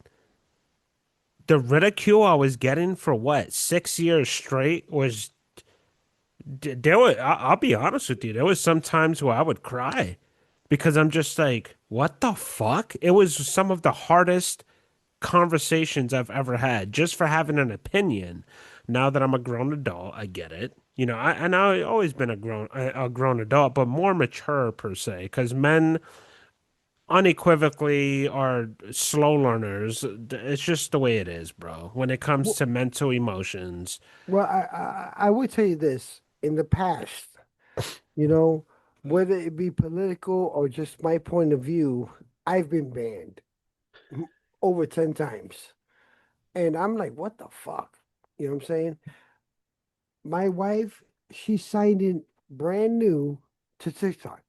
the ridicule I was getting for what, 6 years straight was there were I'll be honest with you, there was some times where I would cry because I'm just like, what the fuck? It was some of the hardest conversations I've ever had just for having an opinion. Now that I'm a grown adult, I get it. You know, I've always been a grown adult, but more mature per se, because men unequivocally are slow learners. It's just the way it is, bro. When it comes Well, to mental emotions. well, I would tell you this in the past, you know, whether it be political or just my point of view, I've been banned over 10 times. And I'm like, what the fuck? You know what I'm saying? My wife, she signed in brand new to TikTok,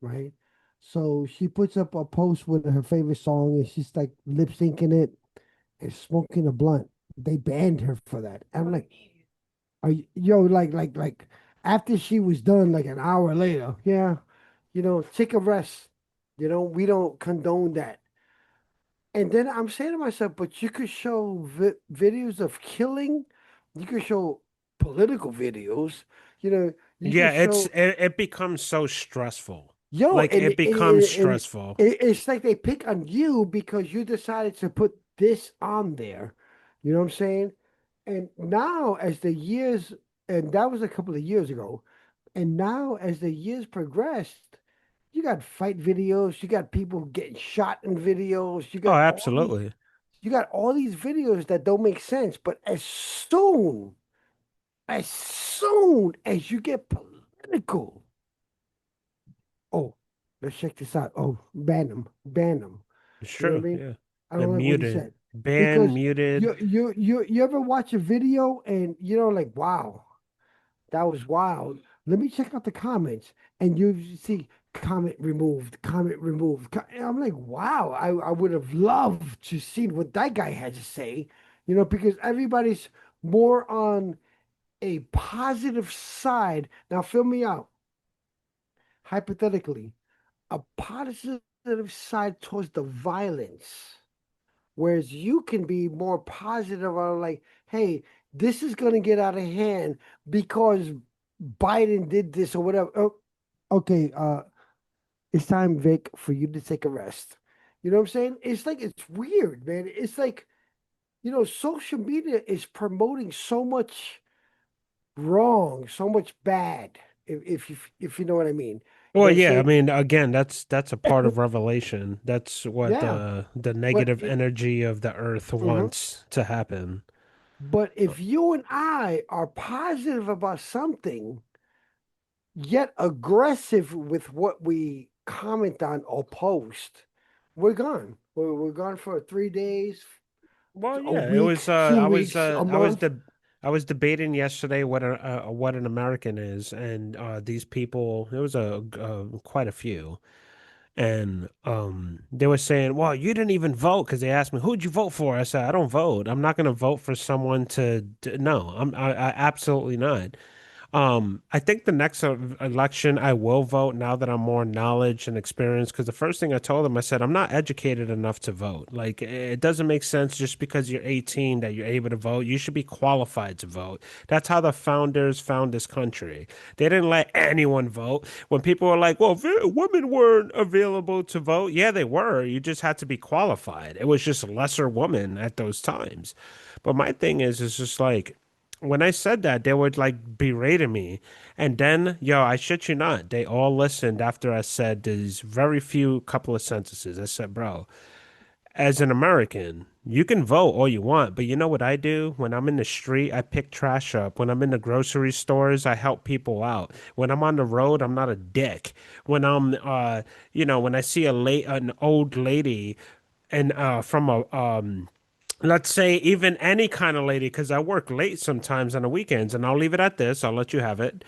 right? So she puts up a post with her favorite song and she's like lip syncing it and smoking a blunt. They banned her for that. I'm like, are you, yo, like after she was done, like an hour later, yeah, take a rest. We don't condone that. And then I'm saying to myself, but you could show videos of killing, you could show political videos, you Yeah, could show, it becomes so stressful. yo, Like and it becomes stressful. it's like they pick on you because you decided to put this on there. You know what I'm saying? And now, as the years, and that was a couple of years ago, and now as the years progressed, you got fight videos, you got people getting shot in videos, Oh, absolutely. you got all these videos that don't make sense. But as soon as you get political, oh, let's check this out. Oh, ban them. It's You know what I true. mean? Yeah. I don't And like what he muted. said Banned, because muted. you ever watch a video and like, wow, that was wild. Let me check out the comments, and you see comment removed, comment removed. And I'm like, wow, I would have loved to see what that guy had to say, because everybody's more on a positive side. Now, fill me out. Hypothetically, a positive side towards the violence. Whereas you can be more positive on like, hey, this is going to get out of hand because Biden did this or whatever. Oh, okay, it's time, Vic, for you to take a rest. You know what I'm saying? It's like it's weird, man. It's like, social media is promoting so much wrong, so much bad, if you know what I mean. Well, yeah, I Say, mean, again, that's a part of Revelation. That's what yeah, the but negative energy of the earth mhm. wants to happen. But if you and I are positive about something, yet aggressive with what we comment on or post, we're gone. We're gone for 3 days, Well, a yeah, it week, was. 2 weeks, a month. I was debating yesterday what an American is, and these people. There was quite a few, and they were saying, "Well, you didn't even vote," because they asked me, "Who'd you vote for?" I said, "I don't vote. I'm not going to vote for someone no. I absolutely not." I think the next election I will vote now that I'm more knowledge and experience. Because the first thing I told them, I said, I'm not educated enough to vote. Like, it doesn't make sense just because you're 18 that you're able to vote. You should be qualified to vote. That's how the founders found this country. They didn't let anyone vote. When people were like, well, women weren't available to vote. Yeah, they were. You just had to be qualified. It was just lesser women at those times. But my thing is just like, when I said that, they would like berating me. And then, yo, I shit you not, they all listened after I said these very few couple of sentences. I said, bro, as an American, you can vote all you want, but you know what I do? When I'm in the street, I pick trash up. When I'm in the grocery stores, I help people out. When I'm on the road, I'm not a dick. When I'm, when I see an old lady and from let's say even any kind of lady, because I work late sometimes on the weekends, and I'll leave it at this. I'll let you have it.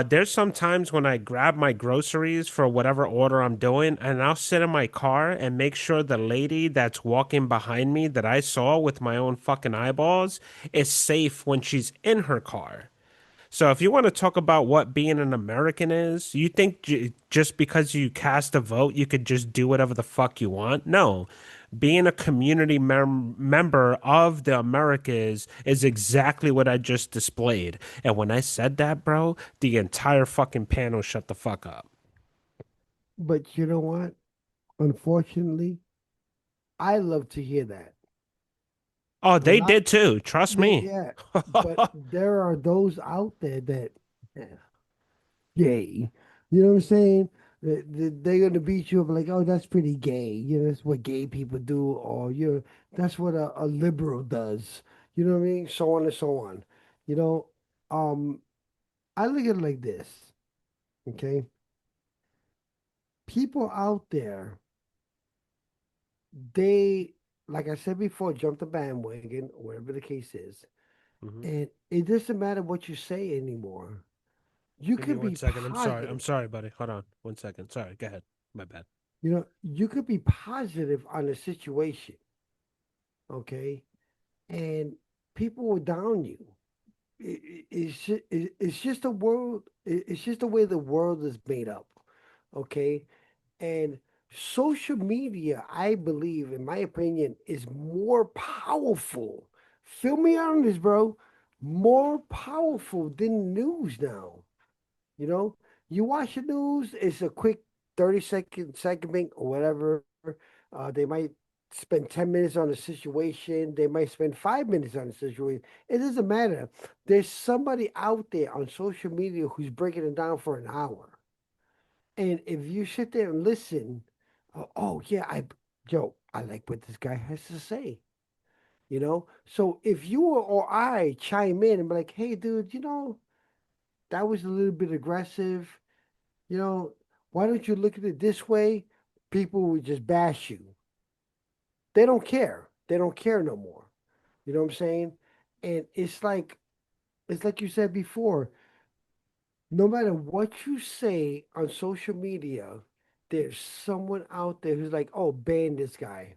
There's some times when I grab my groceries for whatever order I'm doing, and I'll sit in my car and make sure the lady that's walking behind me that I saw with my own fucking eyeballs is safe when she's in her car. So if you want to talk about what being an American is, you think just because you cast a vote, you could just do whatever the fuck you want? No. Being a community member of the Americas is exactly what I just displayed. And when I said that, bro, the entire fucking panel shut the fuck up. But you know what? Unfortunately, I love to hear that. Oh, A they lot, did too. Trust me. yeah, but there are those out there that gay. You know what I'm saying? They're gonna beat you up like, oh, that's pretty gay. You know, that's what gay people do, or that's what a liberal does. You know what I mean? So on and so on. You know, um, I look at it like this. Okay, people out there, they, like I said before, jump the bandwagon, whatever the case is, Mhm. and it doesn't matter what you say anymore. You Give me could one be second. I'm sorry. I'm positive. sorry, buddy. Hold on. 1 second. Sorry. Go ahead. My bad. You know, you could be positive on a situation, okay? And people will down you. It's just a world. It's just the way the world is made up, okay? And social media, I believe, in my opinion, is more powerful. Fill me on this, bro. More powerful than news now. You know, you watch the news, it's a quick 30-second segment or whatever. They might spend 10 minutes on a situation, they might spend 5 minutes on a situation. It doesn't matter. There's somebody out there on social media who's breaking it down for an hour. And if you sit there and listen, oh, yeah, I like what this guy has to say. You know, so if you or I chime in and be like, hey, dude, that was a little bit aggressive. You know, why don't you look at it this way? People would just bash you. They don't care. They don't care no more. You know what I'm saying? And it's like you said before, no matter what you say on social media, there's someone out there who's like, oh, ban this guy.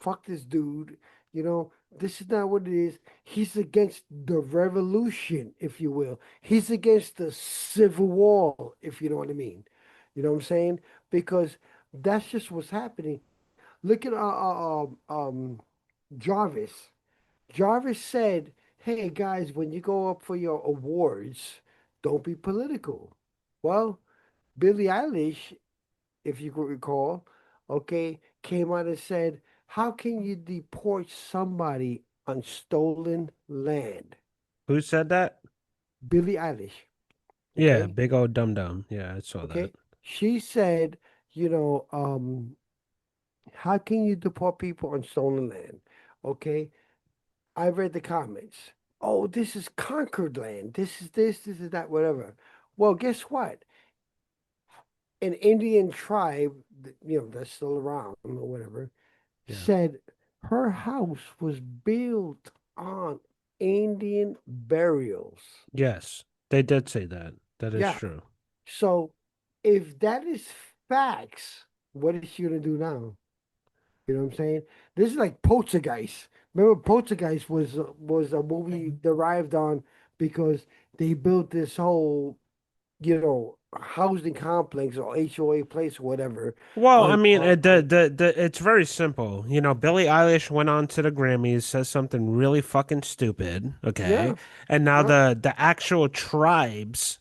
Fuck this dude. This is not what it is. He's against the revolution, if you will. He's against the civil war, if you know what I mean. You know what I'm saying? Because that's just what's happening. Look at Jarvis. Jarvis said, hey guys, when you go up for your awards, don't be political. Well, Billie Eilish, if you could recall, okay, came out and said, how can you deport somebody on stolen land? Who said that? Billie Eilish, Yeah, okay, big old dum dum. Yeah, I saw that. okay. She said, how can you deport people on stolen land? Okay, I read the comments. Oh, this is conquered land. This is that, whatever. Well, guess what? An Indian tribe, that's still around or whatever, Yeah. said her house was built on Indian burials. Yes, they did say that. That is Yeah. true. So if that is facts, what is she gonna do now? You know what I'm saying? This is like Poltergeist. Remember, Poltergeist was a movie derived on because they built this whole, housing complex or HOA place or whatever Well, I on mean, on, on it's very simple. Billie Eilish went on to the Grammys, says something really fucking stupid, okay? yeah, And now yeah. the actual tribes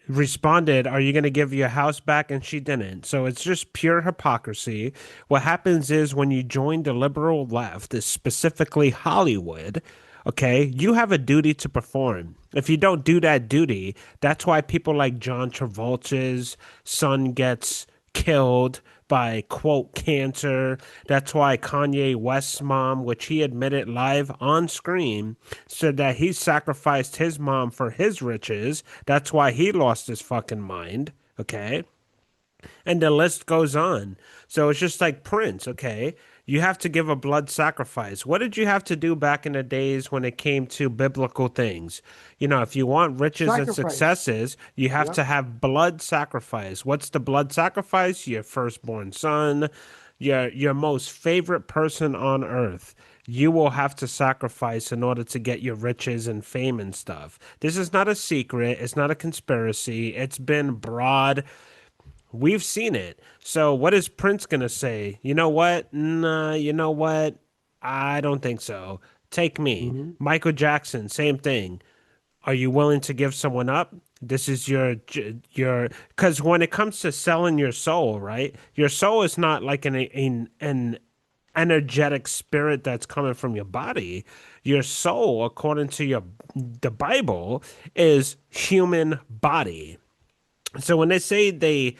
responded, are you going to give your house back? And she didn't. So it's just pure hypocrisy. What happens is when you join the liberal left, specifically Hollywood, okay, you have a duty to perform. If you don't do that duty, that's why people like John Travolta's son gets killed by quote cancer. That's why Kanye West's mom, which he admitted live on screen, said that he sacrificed his mom for his riches. That's why he lost his fucking mind. Okay. And the list goes on. So it's just like Prince, okay? You have to give a blood sacrifice. What did you have to do back in the days when it came to biblical things? You know, if you want riches and Sacrifice. successes, you have Yep. to have blood sacrifice. What's the blood sacrifice? Your firstborn son, your most favorite person on earth. You will have to sacrifice in order to get your riches and fame and stuff. This is not a secret. It's not a conspiracy. It's been broad. We've seen it. So what is Prince gonna say? You know what? Nah, you know what? I don't think so. Take me. Hmm. Michael Jackson, same thing. Are you willing to give someone up? This is your because when it comes to selling your soul, right? Your soul is not like an energetic spirit that's coming from your body. Your soul, according to the Bible, is human body. So when they say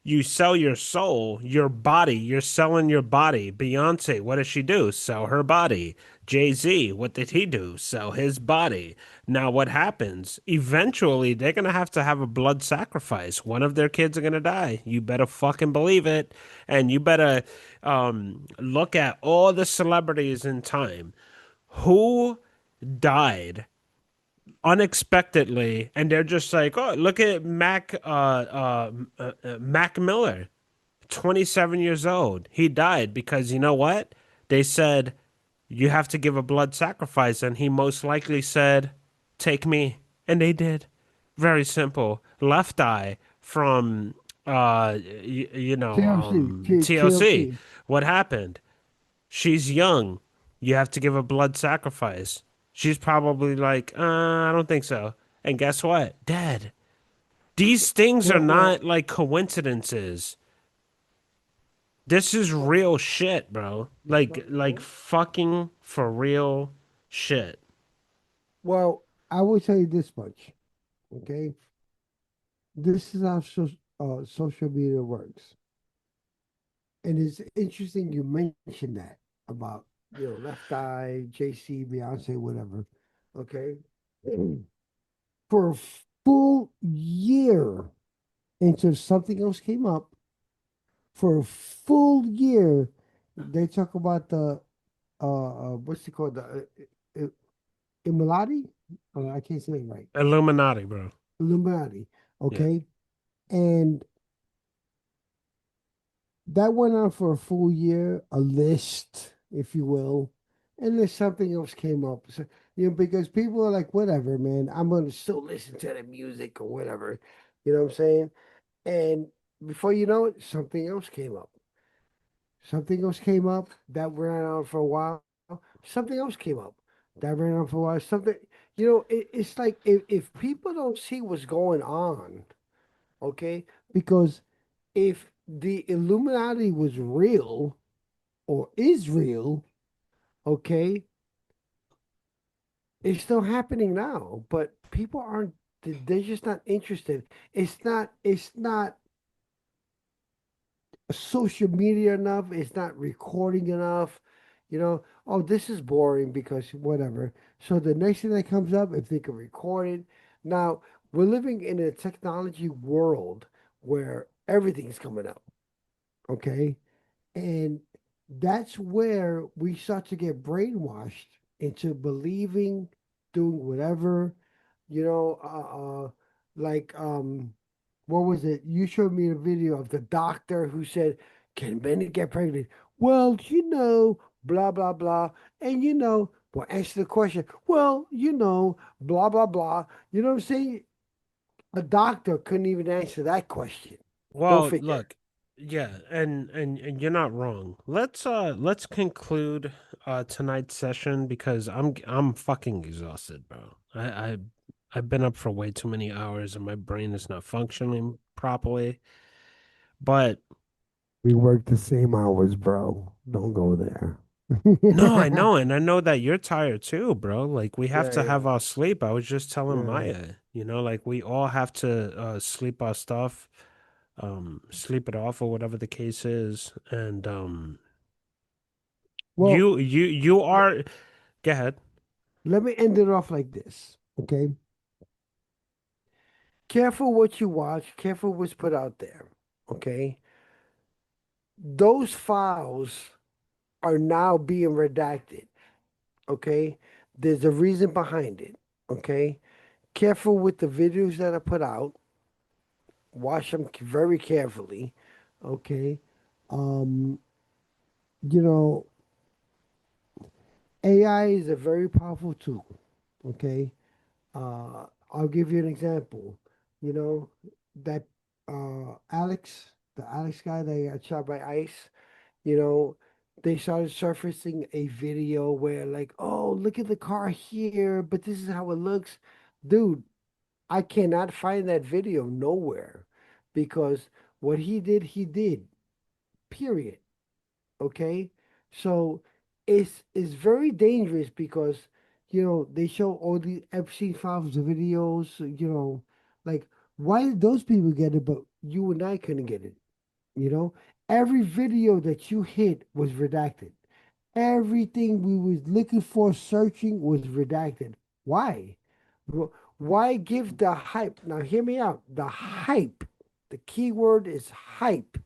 you sell your soul, your body, you're selling your body. Beyonce, what does she do? Sell her body. Jay-Z, what did he do? Sell his body. Now what happens? Eventually, they're going to have a blood sacrifice. One of their kids are going to die. You better fucking believe it. And you better look at all the celebrities in time who died unexpectedly, and they're just like, oh, look at Mac Miller, 27 years old. He died because you know what? They said you have to give a blood sacrifice, and he most likely said, "Take me," and they did. Very simple. Left Eye from TLC. TLC. TLC. What happened? She's young. You have to give a blood sacrifice. She's probably like, I don't think so. And guess what? Dead. These things are Well, not like coincidences. This is real shit, bro. Like fucking for real shit. well, I will tell you this much. Okay, this is how social media works, and it's interesting you mentioned that about Left Eye, JC, Beyonce, whatever. Okay, for a full year until something else came up. For a full year, they talk about the what's it called, the Illuminati. I can't say it right. Illuminati, bro. Illuminati. Yeah. Okay, and that went on for a full year, a list, if you will, and then something else came up. So, because people are like, whatever, man, I'm gonna still listen to the music or whatever. You know what I'm saying? And before you know it, something else came up. Something else came up that ran on for a while. Something else came up that ran on for a while. Something, it's like if people don't see what's going on, okay, because if the Illuminati was real or is real, okay, it's still happening now, but people aren't, they're just not interested. It's not social media enough, it's not recording enough. Oh, this is boring because whatever. So the next thing that comes up, if they can record it. Now, we're living in a technology world where everything's coming up, okay? And that's where we start to get brainwashed into believing, doing whatever, you know, like what was it? You showed me a video of the doctor who said, "Can men get pregnant?" Well, blah blah blah, and well, answer the question. Well, blah blah blah. You know what I'm saying? A doctor couldn't even answer that question. Go Well, figure. look, yeah, and you're not wrong. Let's conclude tonight's session because I'm fucking exhausted, bro. I've been up for way too many hours and my brain is not functioning properly. But We work the same hours, bro. Don't go there. no, I know, and I know that you're tired too, bro. Like we have Yeah, to have yeah, our sleep. I was just telling yeah. Maya, like we all have to sleep our stuff, sleep it off or whatever the case is. And Well, you le- are go ahead. let me end it off like this, okay? Careful what you watch, careful what's put out there, okay? Those files are now being redacted. Okay, there's a reason behind it. Okay, careful with the videos that are put out. Watch them very carefully. Okay, um, you know, AI is a very powerful tool. Okay, I'll give you an example. You know, that the Alex guy that got shot by ICE, you know, they started surfacing a video where, like, oh, look at the car here, but this is how it looks. Dude, I cannot find that video nowhere because what he did, period. Okay, so it's very dangerous because they show all the Epstein files, the videos. Like, why did those people get it, but you and I couldn't get it? You know, every video that you hit was redacted. Everything we was looking for, searching, was redacted. Why? Why give the hype? Now, hear me out. The hype. The key word is hype.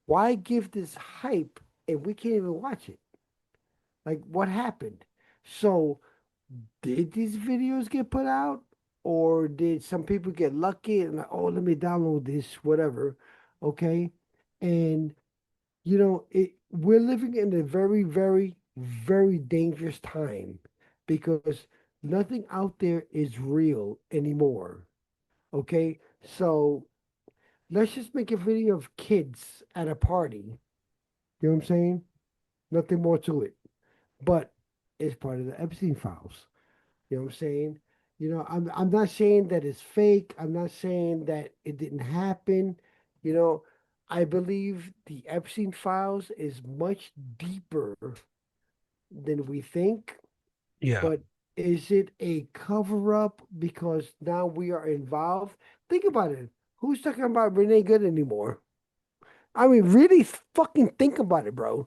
Why give this hype if we can't even watch it? Like, what happened? So, did these videos get put out? Or did some people get lucky and, like, oh, let me download this, whatever. Okay. And, we're living in a very, very, very dangerous time because nothing out there is real anymore. Okay. So, let's just make a video of kids at a party. You know what I'm saying? Nothing more to it. But it's part of the Epstein files. You know what I'm saying? I'm not saying that it's fake. I'm not saying that it didn't happen. You know, I believe the Epstein files is much deeper than we think. Yeah. But is it a cover up because now we are involved? Think about it. Who's talking about Renee Good anymore? I mean, really fucking think about it, bro.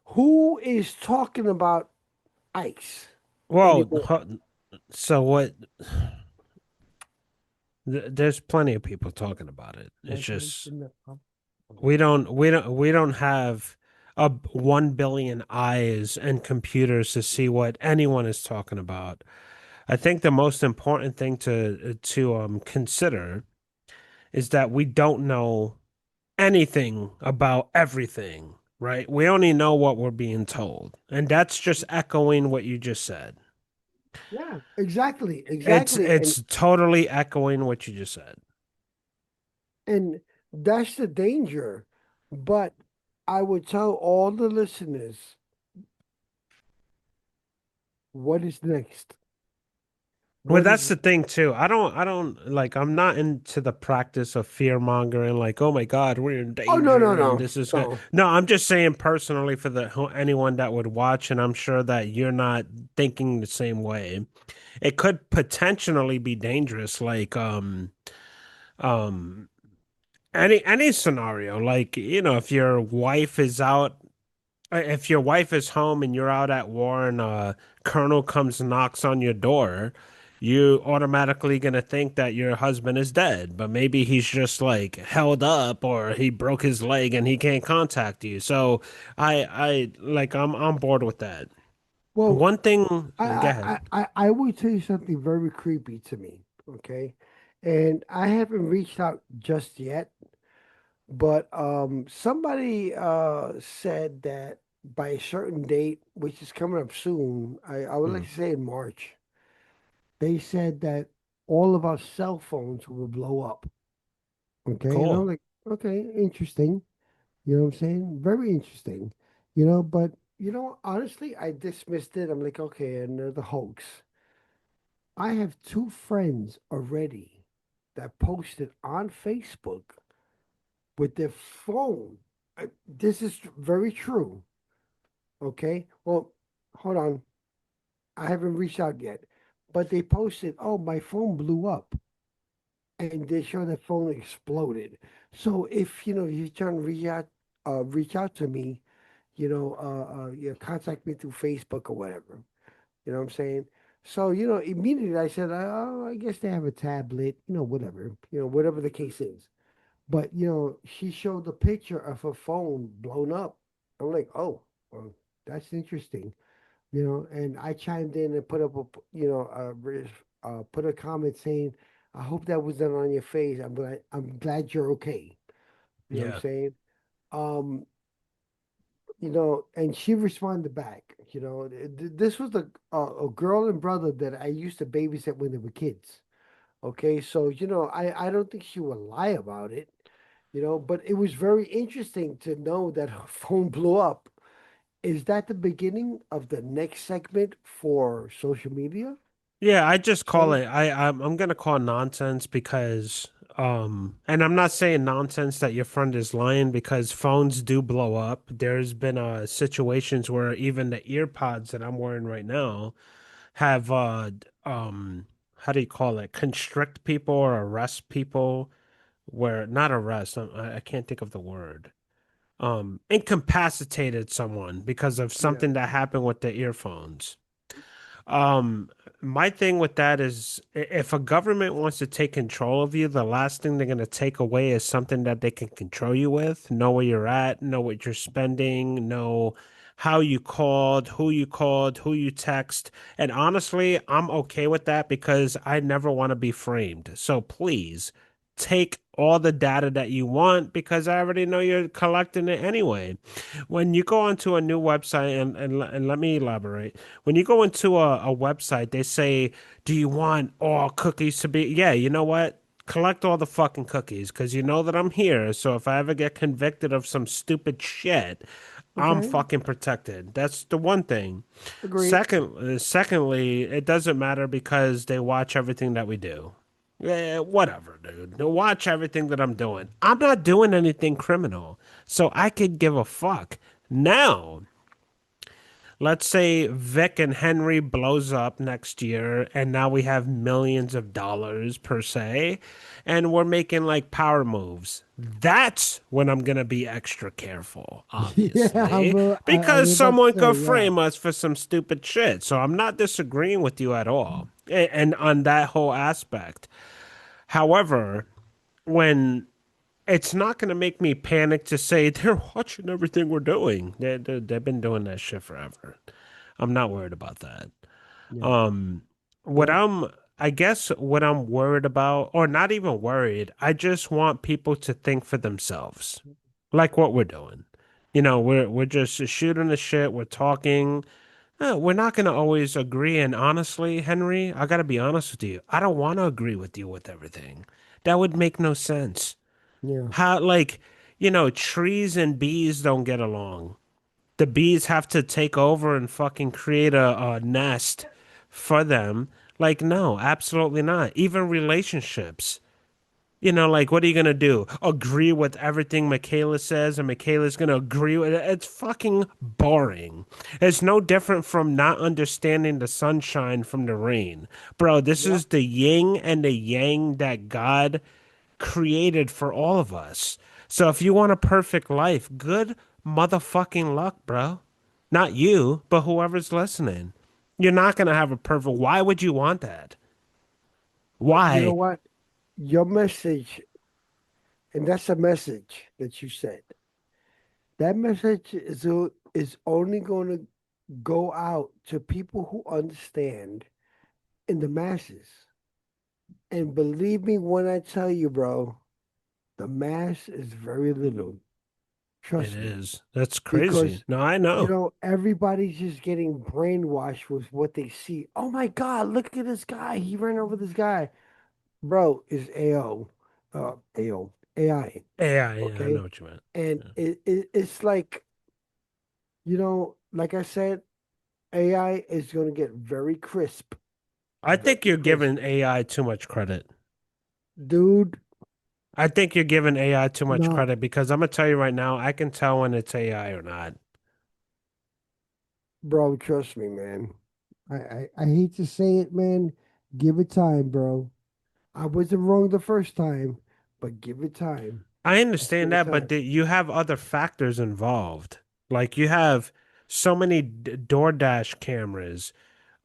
Who is talking about ICE Well, anymore? so what? There's plenty of people talking about it. It's just we don't have 1 billion eyes and computers to see what anyone is talking about. I think the most important thing to consider is that we don't know anything about everything, right? We only know what we're being told, and that's just echoing what you just said. Yeah, exactly, It's exactly. And it's totally echoing what you just said. and that's the danger. But I would tell all the listeners what is next. Well, What that's is the thing too. I don't like I'm not into the practice of fear mongering like, "Oh my God, we're in Oh, no, no, danger and no. this is good." No. No, I'm just saying personally for anyone that would watch, and I'm sure that you're not thinking the same way. It could potentially be dangerous like um any scenario like, if your wife is out if your wife is home and you're out at war and a colonel comes and knocks on your door, you automatically gonna think that your husband is dead, but maybe he's just like held up or he broke his leg and he can't contact you. So I'm on board with that. Well, One thing, I go I ahead. I will tell you something very creepy to me. Okay, and I haven't reached out just yet. But somebody said that by a certain date, which is coming up soon, I would like Hmm. to say in March, they said that all of our cell phones will blow up. Okay. And I'm Cool. like, okay, interesting. You know what I'm saying? Very interesting. But honestly, I dismissed it. I'm like, okay, another hoax. I have two friends already that posted on Facebook with their phone. This is very true. Okay. Well, hold on. I haven't reached out yet. But they posted, oh, my phone blew up. And they show the phone exploded. So if you're trying to reach out to me, contact me through Facebook or whatever. You know what I'm saying? So, immediately I said, oh, I guess they have a tablet, whatever, whatever the case is. But, she showed the picture of her phone blown up. I'm like, oh. Well, that's interesting. And I chimed in and put up put a comment saying, "I hope that wasn't on your face. I'm glad you're okay." You know what I'm Yeah. saying? Um, and she responded back. This was a girl and brother that I used to babysit when they were kids. Okay, so I don't think she would lie about it. But it was very interesting to know that her phone blew up. Is that the beginning of the next segment for social media? Yeah, I just call Say, it I'm gonna call it nonsense because and I'm not saying nonsense that your friend is lying because phones do blow up. There's been situations where even the ear pods that I'm wearing right now have how do you call it? Constrict people or arrest people where not arrest, I can't think of the word. Incapacitated someone because of yeah. something that happened with the earphones. Um, my thing with that is if a government wants to take control of you, the last thing they're going to take away is something that they can control you with, know where you're at, know what you're spending, know how you called, who you text. And honestly, I'm okay with that because I never want to be framed. So please take all the data that you want because I already know you're collecting it anyway. When you go onto a new website, and let me elaborate. When you go into a website, they say, do you want all cookies to be? Yeah, you know what? Collect all the fucking cookies because you know that I'm here. So if I ever get convicted of some stupid shit, I'm Okay. fucking protected. That's the one thing. Agreed. Secondly, it doesn't matter because they watch everything that we do. Yeah, whatever, dude. They watch everything that I'm doing. I'm not doing anything criminal, so I could give a fuck. Now, let's say Vic and Henry blows up next year, and now we have millions of dollars per se, and we're making like power moves. That's when I'm gonna be extra careful, Yeah, obviously, I because was about to someone say, could yeah. frame us for some stupid shit. So I'm not disagreeing with you at all, and on that whole aspect. However, when it's not going to make me panic to say they're watching everything we're doing. They've been doing that shit forever. I'm not worried about that. Yeah. Um, what Well, I'm, I guess, what I'm worried about, or not even worried, I just want people to think for themselves, like what we're doing. We're just shooting the shit. We're talking. We're not going to always agree. And honestly, Henry, I got to be honest with you. I don't want to agree with you with everything. That would make no sense. yeah. How, like, trees and bees don't get along. The bees have to take over and fucking create a nest for them. Like, no, absolutely not. Even relationships. Like, what are you gonna do? Agree with everything Michaela says, and Michaela's gonna agree with it? It's fucking boring. It's no different from not understanding the sunshine from the rain. Bro, this Yeah. is the yin and the yang that God created for all of us. So if you want a perfect life, good motherfucking luck, bro. Not you, but whoever's listening. You're not gonna have a perfect. Why would you want that? But you know Why? what? Your message, and that's a message that you said. That message is only going to go out to people who understand in the masses. And believe me when I tell you, bro, the mass is very little. It Trust me. is. That's crazy. Because, No, I know. everybody's just getting brainwashed with what they see. Oh my God, look at this guy. He ran over this guy. Bro, is AI. Yeah, yeah, I know Okay. what you meant. And Yeah. it's like, like I said, AI is going to get very crisp. I think Very you're crisp. giving AI too much credit. Dude, I think you're giving AI too much no, credit because I'm gonna tell you right now, I can tell when it's AI or not. bro, trust me, man. I hate to say it, man. Give it time, bro. I wasn't wrong the first time, but give it time. I Just give understand it that, but time. you have other factors involved. Like you have so many DoorDash cameras.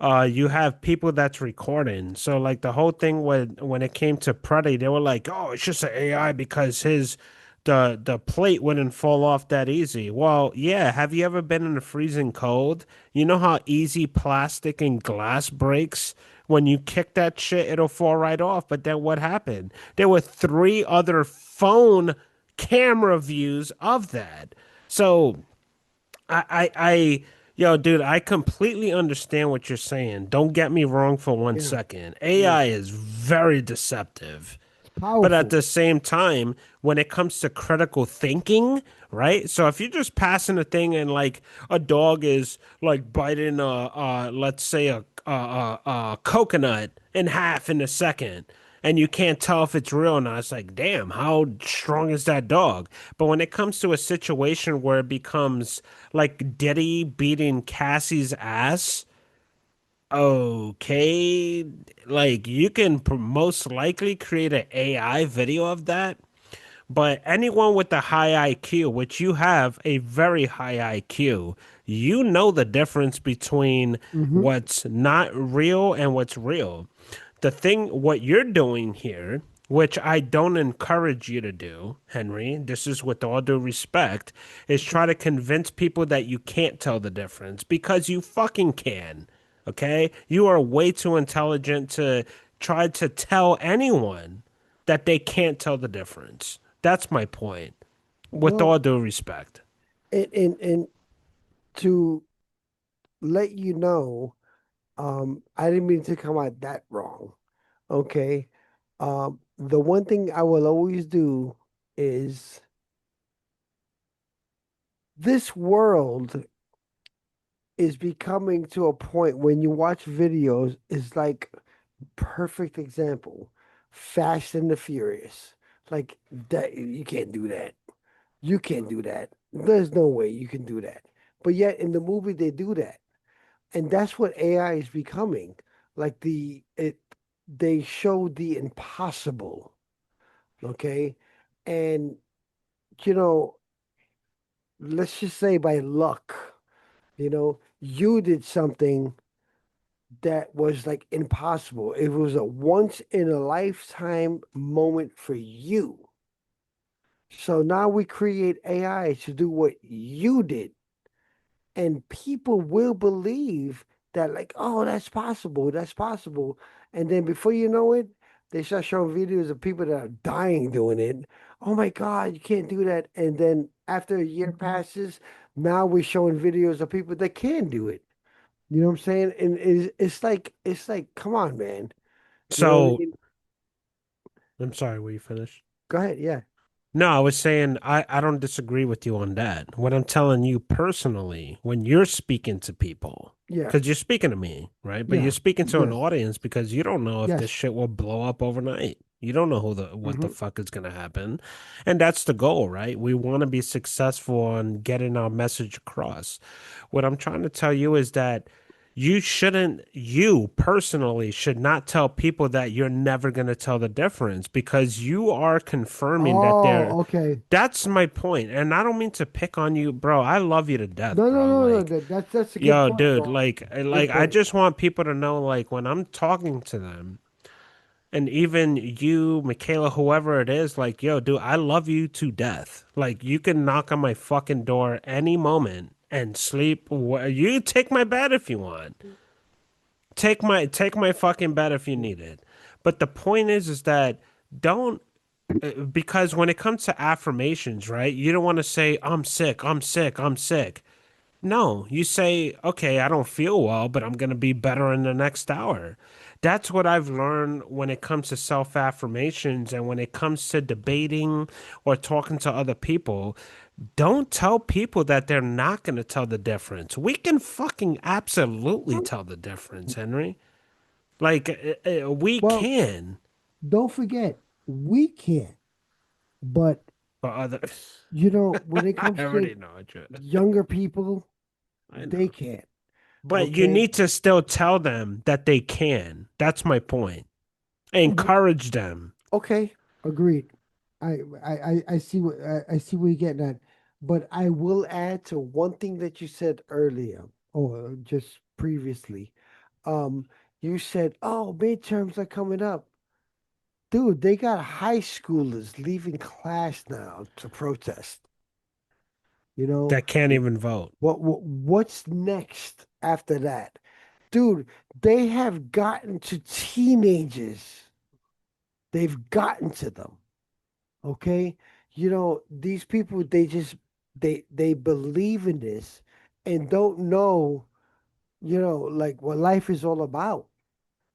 You have people that's recording. So like the whole thing when it came to Pruddy, they were like, "Oh, it's just an AI because his the plate wouldn't fall off that easy. Well, yeah, have you ever been in the freezing cold? You know how easy plastic and glass breaks? When you kick that shit, it'll fall right off. But then what happened? There were three other phone camera views of that. So yo, dude, I completely understand what you're saying. Don't get me wrong for one Yeah, second. yeah. AI is very deceptive. It's But at powerful. the same time, when it comes to critical thinking, right? So if you're just passing a thing and like a dog is like biting let's say a coconut in half in a second, and you can't tell if it's real or not, it's like, damn, how strong is that dog? But when it comes to a situation where it becomes like Diddy beating Cassie's ass, okay, like you can most likely create an AI video of that, but anyone with a high IQ, which you have a very high IQ, you know the difference between Hmm. what's not real and what's real. What you're doing here, which I don't encourage you to do, Henry, this is with all due respect, is try to convince people that you can't tell the difference because you fucking can. Okay? You are way too intelligent to try to tell anyone that they can't tell the difference. That's my point, with all Well, due respect. and to let you know, I didn't mean to come out that wrong. Okay. The one thing I will always do is this world is becoming to a point when you watch videos is like perfect example. Fast and the Furious. Like that you can't do that. You can't do that. There's no way you can do that. But yet in the movie they do that. And that's what AI is becoming. Like they show the impossible. Okay. And you know, let's just say by luck, you did something that was like impossible. It was a once in a lifetime moment for you. So now we create AI to do what you did. And people will believe that, like, oh, that's possible. That's possible. And then before you know it, they start showing videos of people that are dying doing it. Oh my God, you can't do that. And then after a year passes, now we're showing videos of people that can do it. You know what I'm saying? And it's like, come on, man. You know what I So, mean? I'm sorry, were you finished? Go ahead. Yeah. No, I was saying I don't disagree with you on that. What I'm telling you personally, when you're speaking to people, Yeah. because you're speaking to me, right? But you're Yeah. speaking to an Yes. audience because you don't know if this Yes. shit will blow up overnight. You don't know what the Hmm. fuck is gonna happen. And that's the goal, right? We want to be successful on getting our message across. What I'm trying to tell you is that you personally should not tell people that you're never going to tell the difference because you are confirming that Oh, okay. that's my point. And I don't mean to pick on you, bro. I love you to death, No, no, bro. no, no. Like, That's a good yo, point, dude, bro. like Good I point. just want people to know, like, when I'm talking to them, and even you, Michaela, whoever it is, like, yo, dude, I love you to death. Like, you can knock on my fucking door any moment and sleep. You take my bed if you want. Take my fucking bed if you need it. But the point is that don't because when it comes to affirmations, right? You don't want to say I'm sick, I'm sick, I'm sick. No, you say, okay, I don't feel well, but I'm going to be better in the next hour. That's what I've learned when it comes to self affirmations and when it comes to debating or talking to other people. Don't tell people that they're not going to tell the difference. We can fucking absolutely tell the difference, Henry. Like, we Well, can. don't forget, we can't. But But other, when it I comes to already know it. younger people, I they know. can't. But you Okay. need to still tell them that they can. That's my point. Mhm. Encourage them. Okay. Agreed. I see I see what you're getting at. But I will add to one thing that you said earlier, or just previously. Um, you said, "Oh, midterms are coming up." dude, they got high schoolers leaving class now to protest. You know, That can't even vote. what's next after that? Dude, they have gotten to teenagers. They've gotten to them. Okay? These people they believe in this and don't know, like what life is all about.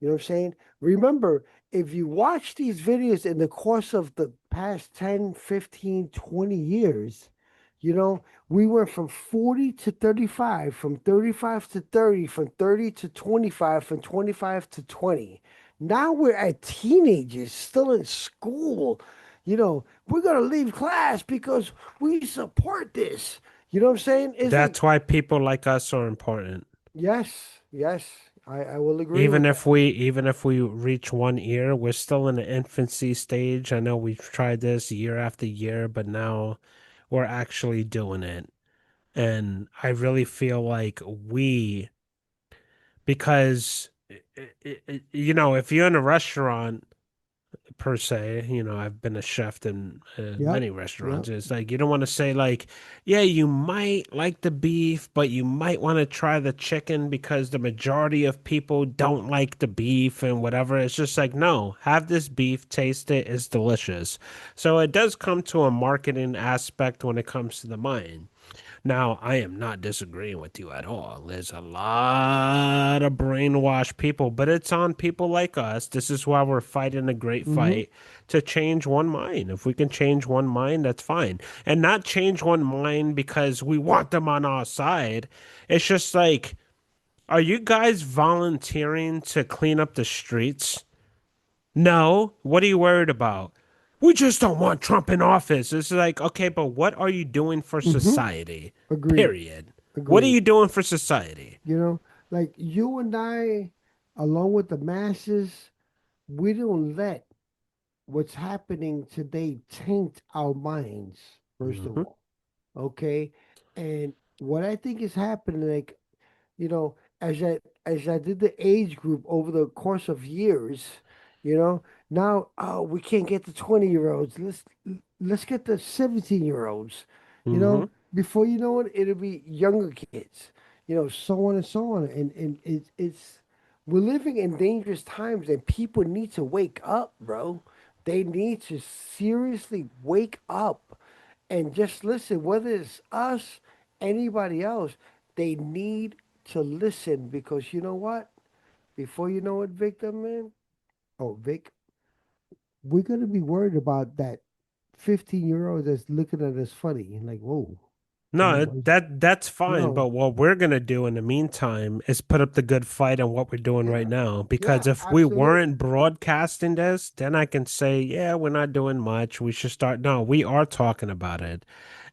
You know what I'm saying? Remember, if you watch these videos in the course of the past 10, 15, 20 years, we went from 40 to 35, from 35 to 30, from 30 to 25, from 25 to 20. Now we're at teenagers still in school. We're going to leave class because we support this. You know what I'm saying? It's like, That's why people like us are important. yes, yes, I will agree with that. Even if we reach 1 year, we're still in the infancy stage. I know we've tried this year after year, but now we're actually doing it. And I really feel like because if you're in a restaurant per se. I've been a chef in Yep, many yep. restaurants. It's like you don't want to say like, yeah, you might like the beef, but you might want to try the chicken because the majority of people don't like the beef and whatever. It's just like, no, have this beef, taste it, it's delicious. So it does come to a marketing aspect when it comes to the mind. Now, I am not disagreeing with you at all. There's a lot of brainwashed people, but it's on people like us. This is why we're fighting a great Hmm. fight to change one mind. If we can change one mind, that's fine. And not change one mind because we want them on our side. It's just like, are you guys volunteering to clean up the streets? No. What are you worried about? We just don't want Trump in office. It's like, okay, but what are you doing for Hmm. society? Agreed. Period. What are Agreed. you doing for society? Like you and I, along with the masses, we don't let what's happening today taint our minds, first of Hmm. all. Okay. And what I think is happening, like, you know, as I did the age group over the course of years, you know, now we can't get the 20-year-olds. Let's get the 17-year-olds. You Hmm. know, before you know it, it'll be younger kids. So on and so on. And it's we're living in dangerous times, and people need to wake up, bro. They need to seriously wake up and just listen, whether it's us, anybody else, they need to listen because you know what? Before you know it, Victor, man, oh, Vic, we're going to be worried about that 15-year-old that's looking at us funny. And like, whoa, No, that's fine. no. But what we're gonna do in the meantime is put up the good fight on what we're doing right Yeah, now. Because yeah, if we weren't absolutely. broadcasting this, then I can say, yeah, we're not doing much. We should start. No, we are talking about it.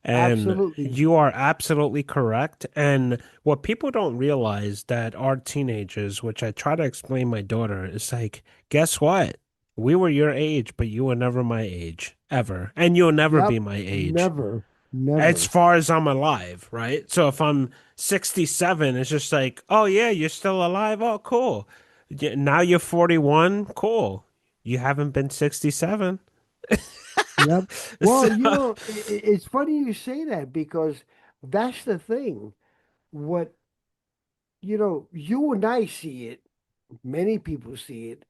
And Absolutely. you are absolutely correct. And what people don't realize that our teenagers, which I try to explain my daughter, is like, guess what? We were your age, but you were never my age, ever. And you'll never be Yep. my age Never, as never. far as I'm alive, right? So if I'm 67, it's just like, oh yeah, you're still alive. Oh, cool. Now you're 41. Cool. You haven't been 67. Yep. Well, So, it's funny you say that because that's the thing. What, you and I see it, many people see it,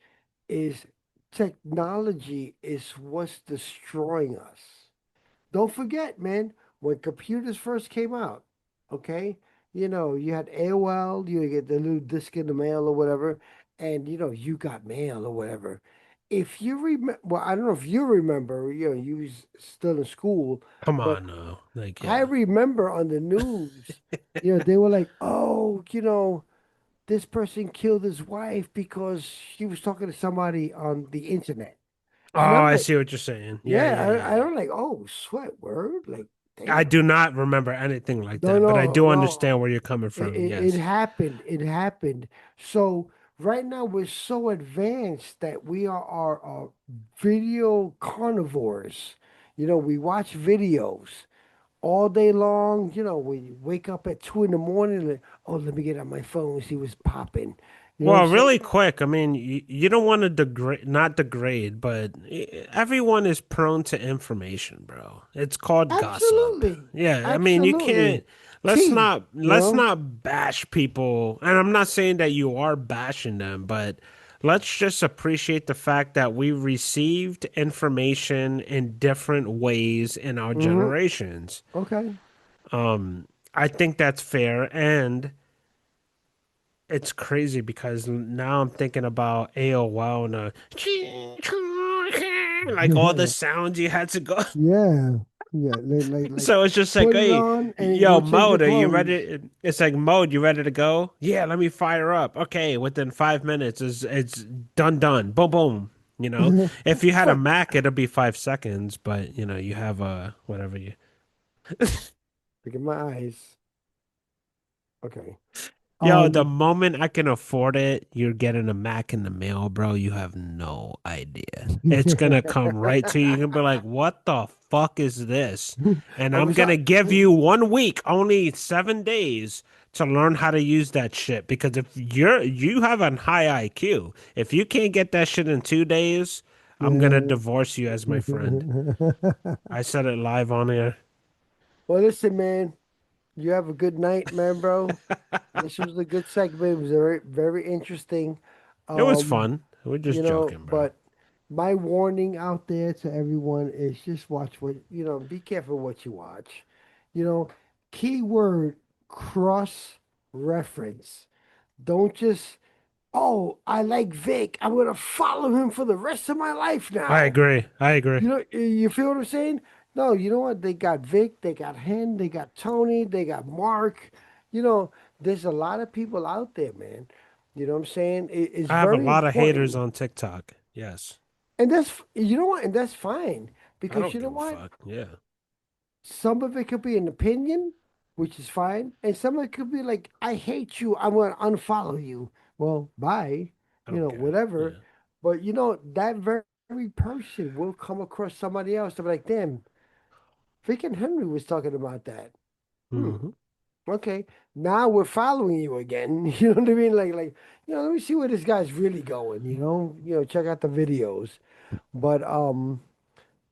is technology is what's destroying us. Don't forget, man, when computers first came out, okay, you had AOL, you get the little disc in the mail or whatever, and you got mail or whatever. If you remember, well, I don't know if you remember, you was still in school, come but on now. Like, I yeah. remember on the news, they were like, oh, this person killed his wife because she was talking to somebody on the internet. Oh, And I'm I like, see what you're saying. Yeah, yeah, yeah, yeah, I yeah. don't like, oh, sweat word. Like, I damn. do not remember anything like No, that, but I no, do understand no. where you're coming It, from. it, it Yes. happened. It happened. So right now we're so advanced that we are video carnivores. We watch videos all day long. We wake up at 2 in the morning. Like, oh, let me get on my phone and see what's popping. You know what Well, I'm saying? really quick, I mean, you don't want to not degrade, but everyone is prone to information, bro. It's called gossip. Absolutely. Yeah, I mean, you Absolutely. can't let's Tea, not you let's know? not bash people. And I'm not saying that you are bashing them, but let's just appreciate the fact that we received information in different ways in our Hmm. generations. Okay. I think that's fair, and it's crazy because now I'm thinking about AOL and like all the sounds you had to go. Yeah. Yeah. Like So it's just like, put it hey, on and yo, go change your Mode, are you clothes. ready? It's like, Mode, you ready to go? Yeah, let me fire up. Okay, within 5 minutes, it's done. Boom, boom. You know, if you had a Fuck. Mac, it'll be 5 seconds, but you have a whatever you. Look at my eyes. Okay. Yo, the Um, moment I can afford it, you're getting a Mac in the mail, bro. You have no idea. It's gonna come right to you. You're gonna be like, what the fuck is this? And oh, I'm what's gonna up? give you 1 week, only 7 days to learn how to use that shit. Because if you have a high IQ, if you can't get that shit in 2 days, I'm gonna Yeah. divorce you as my friend. I said it live on air. Well, listen, man. You have a good night, man, bro. This was a good segment. It was very, very interesting. It was Um, fun. We're just joking, bro. But my warning out there to everyone is just watch be careful what you watch. You know, keyword cross reference. Don't just, oh, I like Vic. I'm gonna follow him for the rest of my life I now. agree. I agree. You feel what I'm saying? No, you know what? They got Vic, they got Hen, they got Tony, they got Mark. You know, there's a lot of people out there, man. You know what I'm saying? It's I have a very lot of haters important. on TikTok. Yes. And you know what? And that's fine. I Because don't you know give a what? fuck. Yeah. Some of it could be an opinion, which is fine. And some of it could be like, I hate you. I'm going to unfollow you. Well, bye. I don't care. Whatever. Yeah. But that very person will come across somebody else to be like, damn, freaking Henry was talking about that. Hmm. Hmm. Okay. Now we're following you again. You know what I mean? Let me see where this guy's really going, check out the videos. But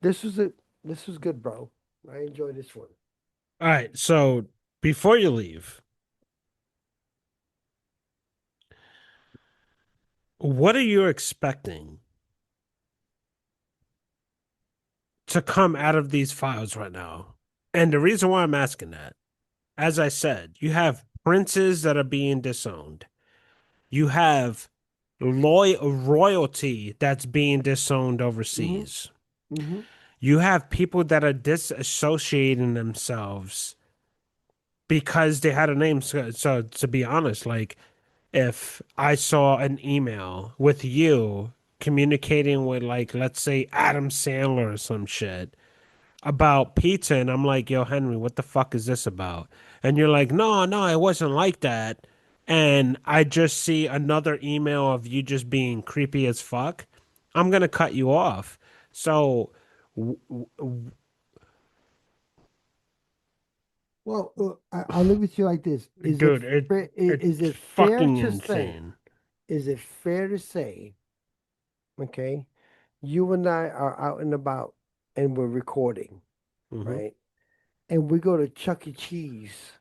this was a this was good, bro. I enjoyed this one. All right. So before you leave, what are you expecting to come out of these files right now? And the reason why I'm asking that, as I said, you have princes that are being disowned. You have royalty that's being disowned Hmm. overseas. Hmm. You have people that are disassociating themselves because they had a name. So to be honest, like if I saw an email with you communicating with like let's say Adam Sandler or some shit about pizza, and I'm like, yo, Henry, what the fuck is this about? And you're like, no, it wasn't like that. And I just see another email of you just being creepy as fuck. I'm gonna cut you off. So, Well, I'll leave it to you like this: dude, is it's it fair fucking to say? insane. Is it fair to say? Okay, you and I are out and about, and we're recording, Hmm. right? And we go to Chuck E. Cheese.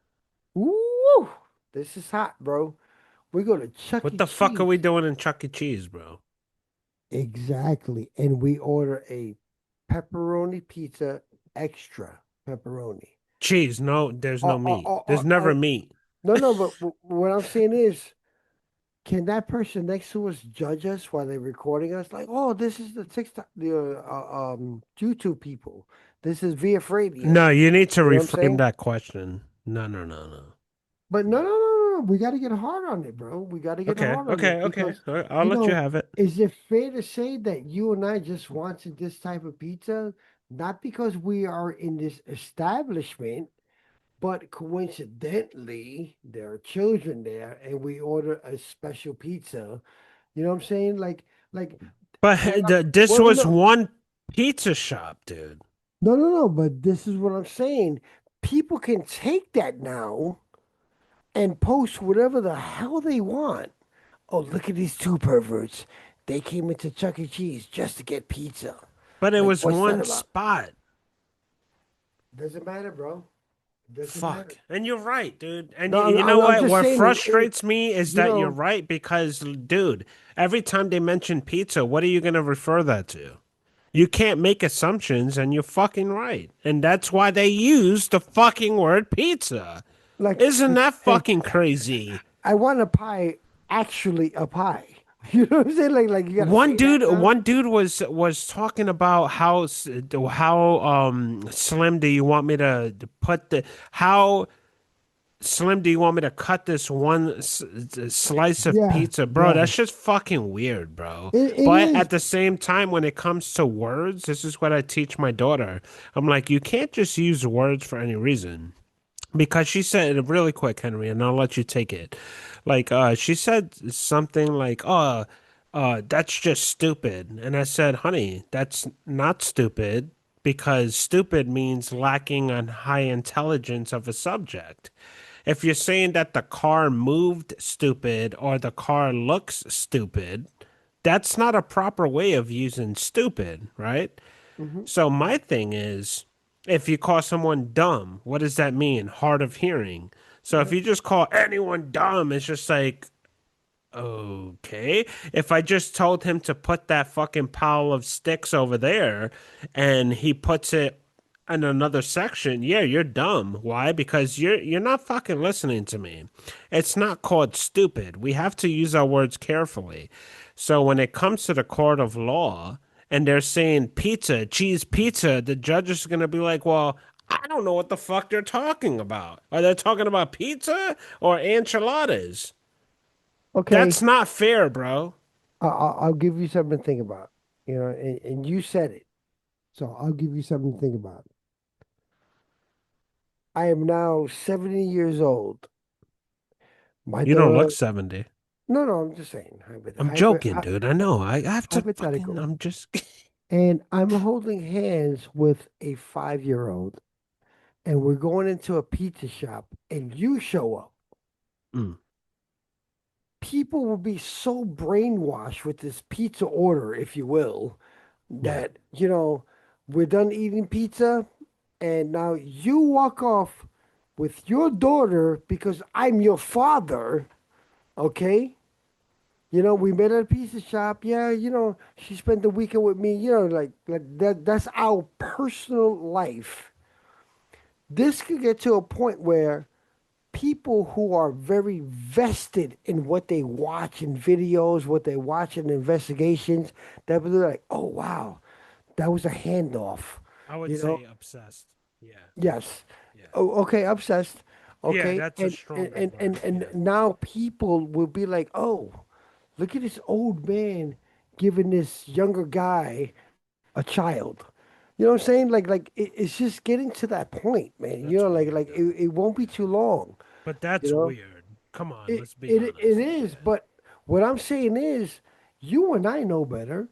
Woo! This is hot, bro. We go to Chuck What E. the fuck are Cheese. we doing in Chuck E. Cheese, bro? Exactly. And we order a pepperoni pizza, extra pepperoni. Cheese, no, there's no meat. There's Oh, never meat. no, no, but what I'm saying is, can that person next to us judge us while they're recording us? Like, oh, this is the TikTok, the YouTube people. This is VF No, Radio. you need to You know what I'm reframe saying? that question. No. But no. We got to get hard on it, bro. We got to get Okay, hard on okay, it okay. because, All right, I'll let you have it. is it fair to say that you and I just wanted this type of pizza? Not because we are in this establishment, but coincidentally, there are children there and we order a special pizza. You know what I'm saying? Like, But what this well, was no, one pizza shop, dude. no, but this is what I'm saying. People can take that now and post whatever the hell they want oh, look at these two perverts. They came into Chuck E. Cheese just to get pizza. But it Like, was what's that one about? spot. Doesn't matter, bro. Doesn't Fuck. matter. And you're right, dude. And No, you know I'm what? just What saying frustrates me is you that you're know, right because, dude, every time they mention pizza, what are you going to refer that to? You can't make assumptions, and you're fucking right. And that's why they use the fucking word pizza. Isn't that hey, fucking crazy? I want a pie, actually a pie. You know what I'm saying? Like you gotta say that now. One dude was talking about how slim do you want me to put the how slim do you want me to cut this one slice of Yeah, pizza, bro? yeah. That's just fucking weird, bro. It But is. at the same time, when it comes to words, this is what I teach my daughter. I'm like, you can't just use words for any reason. Because she said really quick, Henry, and I'll let you take it. Like, she said something like, "Oh, that's just stupid," and I said, "Honey, that's not stupid because stupid means lacking on high intelligence of a subject. If you're saying that the car moved stupid or the car looks stupid, that's not a proper way of using stupid, right?" Mhm. So my thing is, if you call someone dumb, what does that mean? Hard of hearing. So if Yeah. you just call anyone dumb, it's just like, okay. If I just told him to put that fucking pile of sticks over there and he puts it in another section, yeah, you're dumb. Why? Because you're not fucking listening to me. It's not called stupid. We have to use our words carefully. So when it comes to the court of law and they're saying pizza, cheese pizza, the judge is going to be like, "Well, I don't know what the fuck they're talking about. Are they talking about pizza or enchiladas?" Okay, That's not fair, bro. I'll give you something to think about. You know, and you said it, so I'll give you something to think about. I am now 70 years old. My You don't look daughter. 70. No, no, I'm just saying I'm joking, dude. I know. I have to fucking. hypothetical. I'm just. And I'm holding hands with a 5-year-old, and we're going into a pizza shop, and you show up. Mm, People will be so brainwashed with this pizza order, if you will, yeah, that, we're done eating pizza, and now you walk off with your daughter because I'm your father, okay? We met at a pizza shop. Yeah, she spent the weekend with me. Like that's our personal life. This could get to a point where people who are very vested in what they watch in videos, what they watch in investigations, they'll be like, "Oh wow, that was a handoff." I would You know? say obsessed. Yeah, Yes. yeah, Oh, okay, obsessed. yeah. Okay, That's a and and stronger and and, word. and Yeah, now people will be like, "Oh, look at this old man giving this younger guy a child." You know what I'm saying? It's just getting to that point, man. that's weird Like though. it won't be too long. But You that's know, weird. Come on, it let's be it it honest. is. Yeah, But what I'm saying is, you and I know better,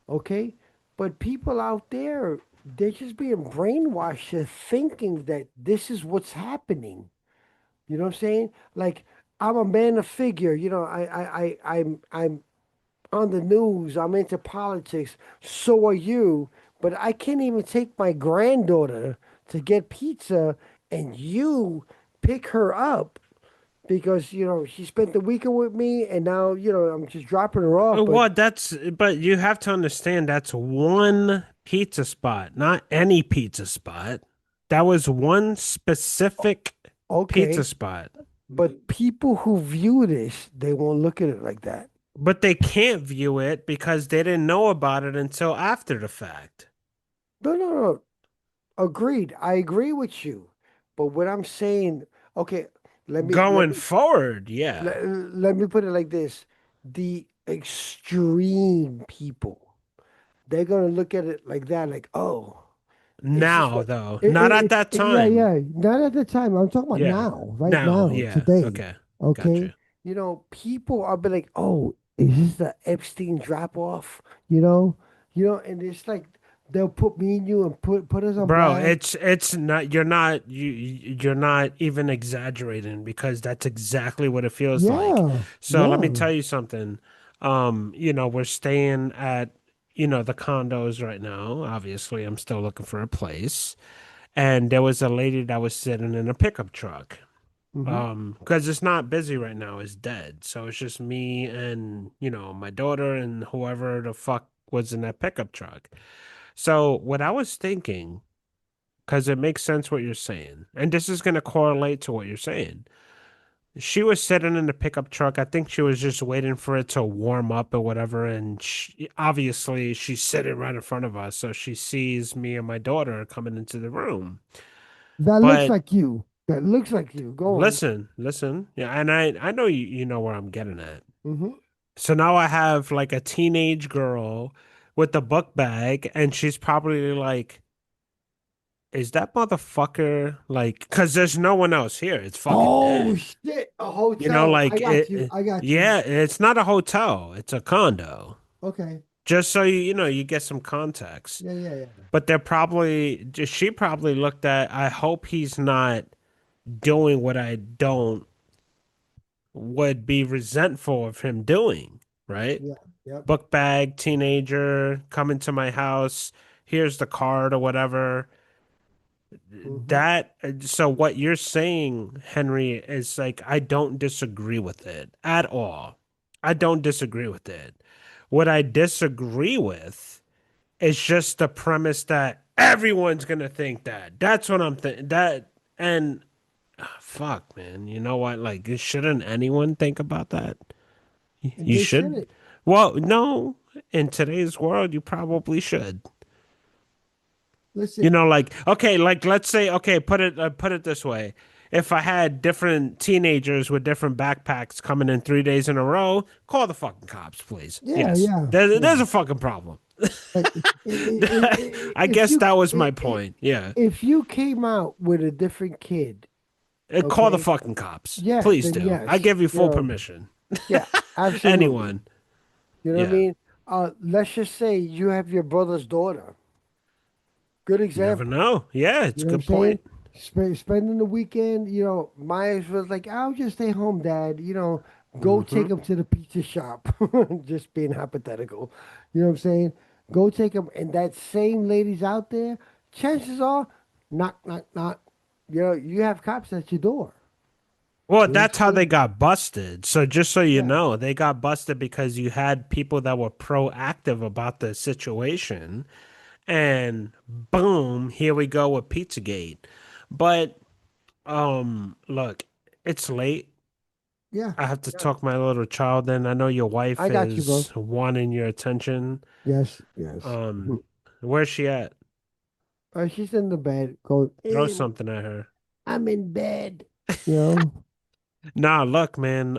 okay? But people out there, they're just being brainwashed to thinking that this is what's happening. You know what I'm saying? Like I'm a man of figure. I'm on the news. I'm into politics. So are you. But I can't even take my granddaughter to get pizza, and you pick her up because she spent the weekend with me, and now I'm just dropping her off. But Well, that's. But you have to understand that's one pizza spot, not any pizza spot. That was one specific pizza okay, spot. but people who view this, they won't look at it like that. But they can't view it because they didn't know about it until after the fact. No, no, no. Agreed. I agree with you. But what I'm saying, okay, let me let Going me forward, yeah. let me put it like this. The extreme people, they're gonna look at it like that, like, oh, is this Now, what though, not at that yeah, time. yeah. Not at the time. I'm talking about Yeah. now, right Now, now, yeah. today. Okay. Okay. Gotcha. People are be like, oh, is this the Epstein drop off? You know? And it's like they'll put me and you and put us on Bro, blast. it's not you're not even exaggerating because that's exactly what it feels like. Yeah, So let me yeah. tell you something. We're staying at, the condos right now. Obviously, I'm still looking for a place. And there was a lady that was sitting in a pickup truck. Hmm. Because it's not busy right now, it's dead. So it's just me and, my daughter and whoever the fuck was in that pickup truck. So what I was thinking, because it makes sense what you're saying, and this is going to correlate to what you're saying. She was sitting in the pickup truck. I think she was just waiting for it to warm up or whatever. And obviously, she's sitting right in front of us. So she sees me and my daughter coming into the room. That looks But like you. That looks like you. Go on. listen. Yeah. And I know you know where I'm getting at. Hmm. So now I have like a teenage girl with a book bag, and she's probably like, is that motherfucker like, because there's no one else here. It's fucking Oh dead. shit! A hotel. I Like got you. I got you. yeah, it's not a hotel, it's a condo. Okay. Just so you get some context. Yeah, yeah, yeah. But she probably looked at, I hope he's not doing what I don't would be resentful of him doing, right? Yeah. Yep. Book bag, teenager, coming to my house, here's the card or whatever. Hmm. That so what you're saying, Henry, is like I don't disagree with it at all. I don't disagree with it. What I disagree with is just the premise that everyone's gonna think that. That's what I'm thinking. That and fuck, man. You know what? Like, shouldn't anyone think about that? You They should. shouldn't. Well, no. In today's world, you probably should. Listen. Like, okay, like let's say, okay, put it this way. If I had different teenagers with different backpacks coming in 3 days in a row, call the fucking cops, please. Yeah, Yes, yeah, there's yeah. a fucking problem. Like, I if guess you that was my point. Yeah. if you came out with a different kid, Call the okay, fucking cops. yeah, Please then do. I yes, give you full permission. yeah, absolutely. Anyone. You know what I Yeah. mean? Let's just say you have your brother's daughter. Good You never example. know. Yeah, it's You a know what I'm good saying? point. Spending the weekend, Myers was like, I'll just stay home, Dad. Go Hmm. take him to the pizza shop. Just being hypothetical. You know what I'm saying? Go take him. And that same lady's out there, chances are, knock, knock, knock. You have cops at your door. Well, You know what that's I'm how they saying? got busted. So just so you Yeah. know, they got busted because you had people that were proactive about the situation, and boom, here we go with Pizzagate. But look, it's late. Yeah. I have to Yeah. talk my little child in. I know your wife I got you, bro. is wanting your attention. Yes. Yes. Um, where's she at? She's in the bed. Go. Throw something at her. I'm in bed. You know? Nah, look, man,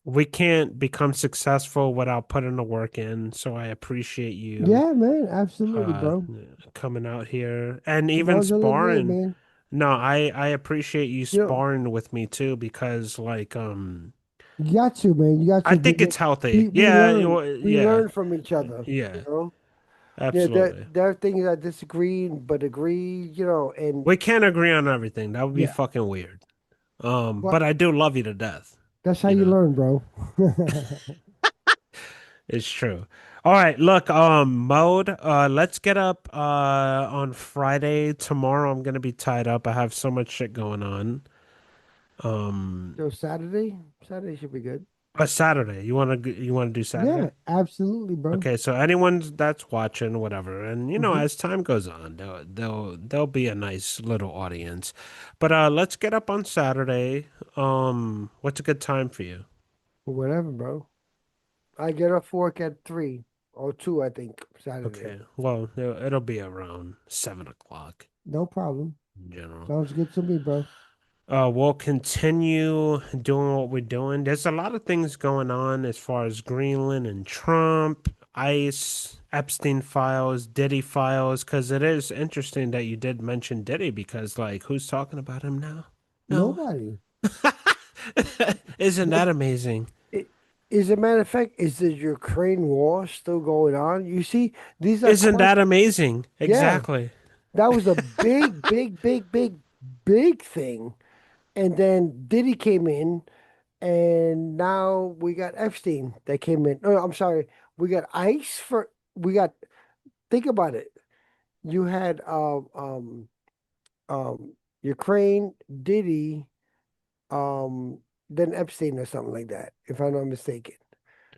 we can't become successful without putting the work in. So I appreciate you Yeah, man. Absolutely, uh bro. coming out here and As even long as I look good, sparring. man. No, I appreciate you You know, sparring with me too because like you got to, man. You got I to. think it's healthy. We Yeah, learn. We yeah, learn from each other. yeah, Yeah, absolutely. there are things I disagree, but agree. And We can't agree on everything. That would be yeah, fucking weird. but But I do love you to death, that's how you you know. learn, bro. It's true. All right, look, Mode, let's get up on Friday. Tomorrow I'm gonna be tied up. I have so much shit going on. Um, So Saturday should be good. but Saturday, you wanna do Yeah, Saturday? absolutely, bro. Okay, so anyone that's watching, whatever, and Hmm. as time goes on, there'll be a nice little audience. But let's get up on Saturday. What's a good time for you? Whatever, bro. I get off work at 3 or 2, I think, Saturday. Okay, well, it'll be around 7 o'clock No problem. in general. Sounds good to me, bro. We'll continue doing what we're doing. There's a lot of things going on as far as Greenland and Trump, ICE, Epstein files, Diddy files, because it is interesting that you did mention Diddy because, like, who's talking about him now? No one. Nobody. Isn't that amazing? As a matter of fact, is the Ukraine war still going on? You see, these are Isn't that questions. amazing? Yeah, Exactly. that was a big, big, big, big, big thing. And then Diddy came in, and now we got Epstein that came in. No, I'm sorry, we got ICE for. We got. Think about it. You had Ukraine, Diddy, um, then Epstein or something like that, if I'm not mistaken.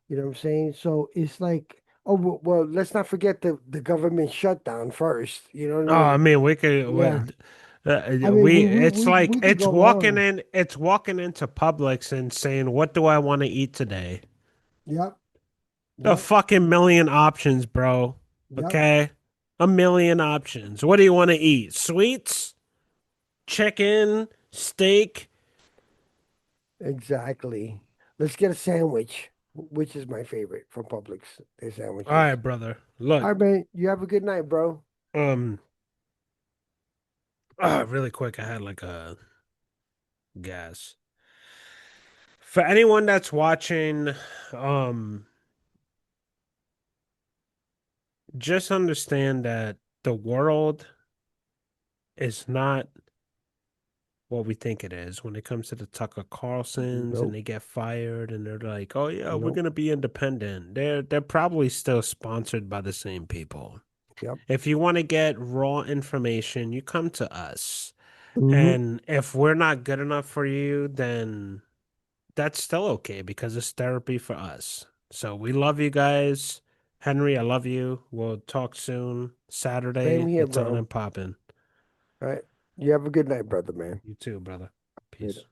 You know what I'm saying? So it's like, oh well, let's not forget the government shutdown first. You know what I Oh, I mean? mean, we could. Yeah. I mean, We. It's like we could go on. It's walking into Publix and saying, "What do I want to eat today?" Yep. A Yep. fucking million options, bro. Yep. Okay, a million options. What do you want to eat? Sweets, chicken, steak. Exactly. Let's get a sandwich, which is my favorite from Publix. Their All sandwiches. right, brother. Look, All right, man. You have a good night, bro. um, really quick. I had like a gas. For anyone that's watching, um, just understand that the world is not what we think it is when it comes to the Tucker Carlsons and Nope. they get fired and they're like, "Oh yeah, we're Nope. gonna be independent." They're probably still sponsored by the same people. Yep. If you want to get raw information, you come to us. Hmm. And if we're not good enough for you, then that's still okay because it's therapy for us. So we love you guys. Henry, I love you. We'll talk soon. Same Saturday, here, it's on bro. and popping. All right. You have a good night, brother, man. You too, brother. Later. Peace.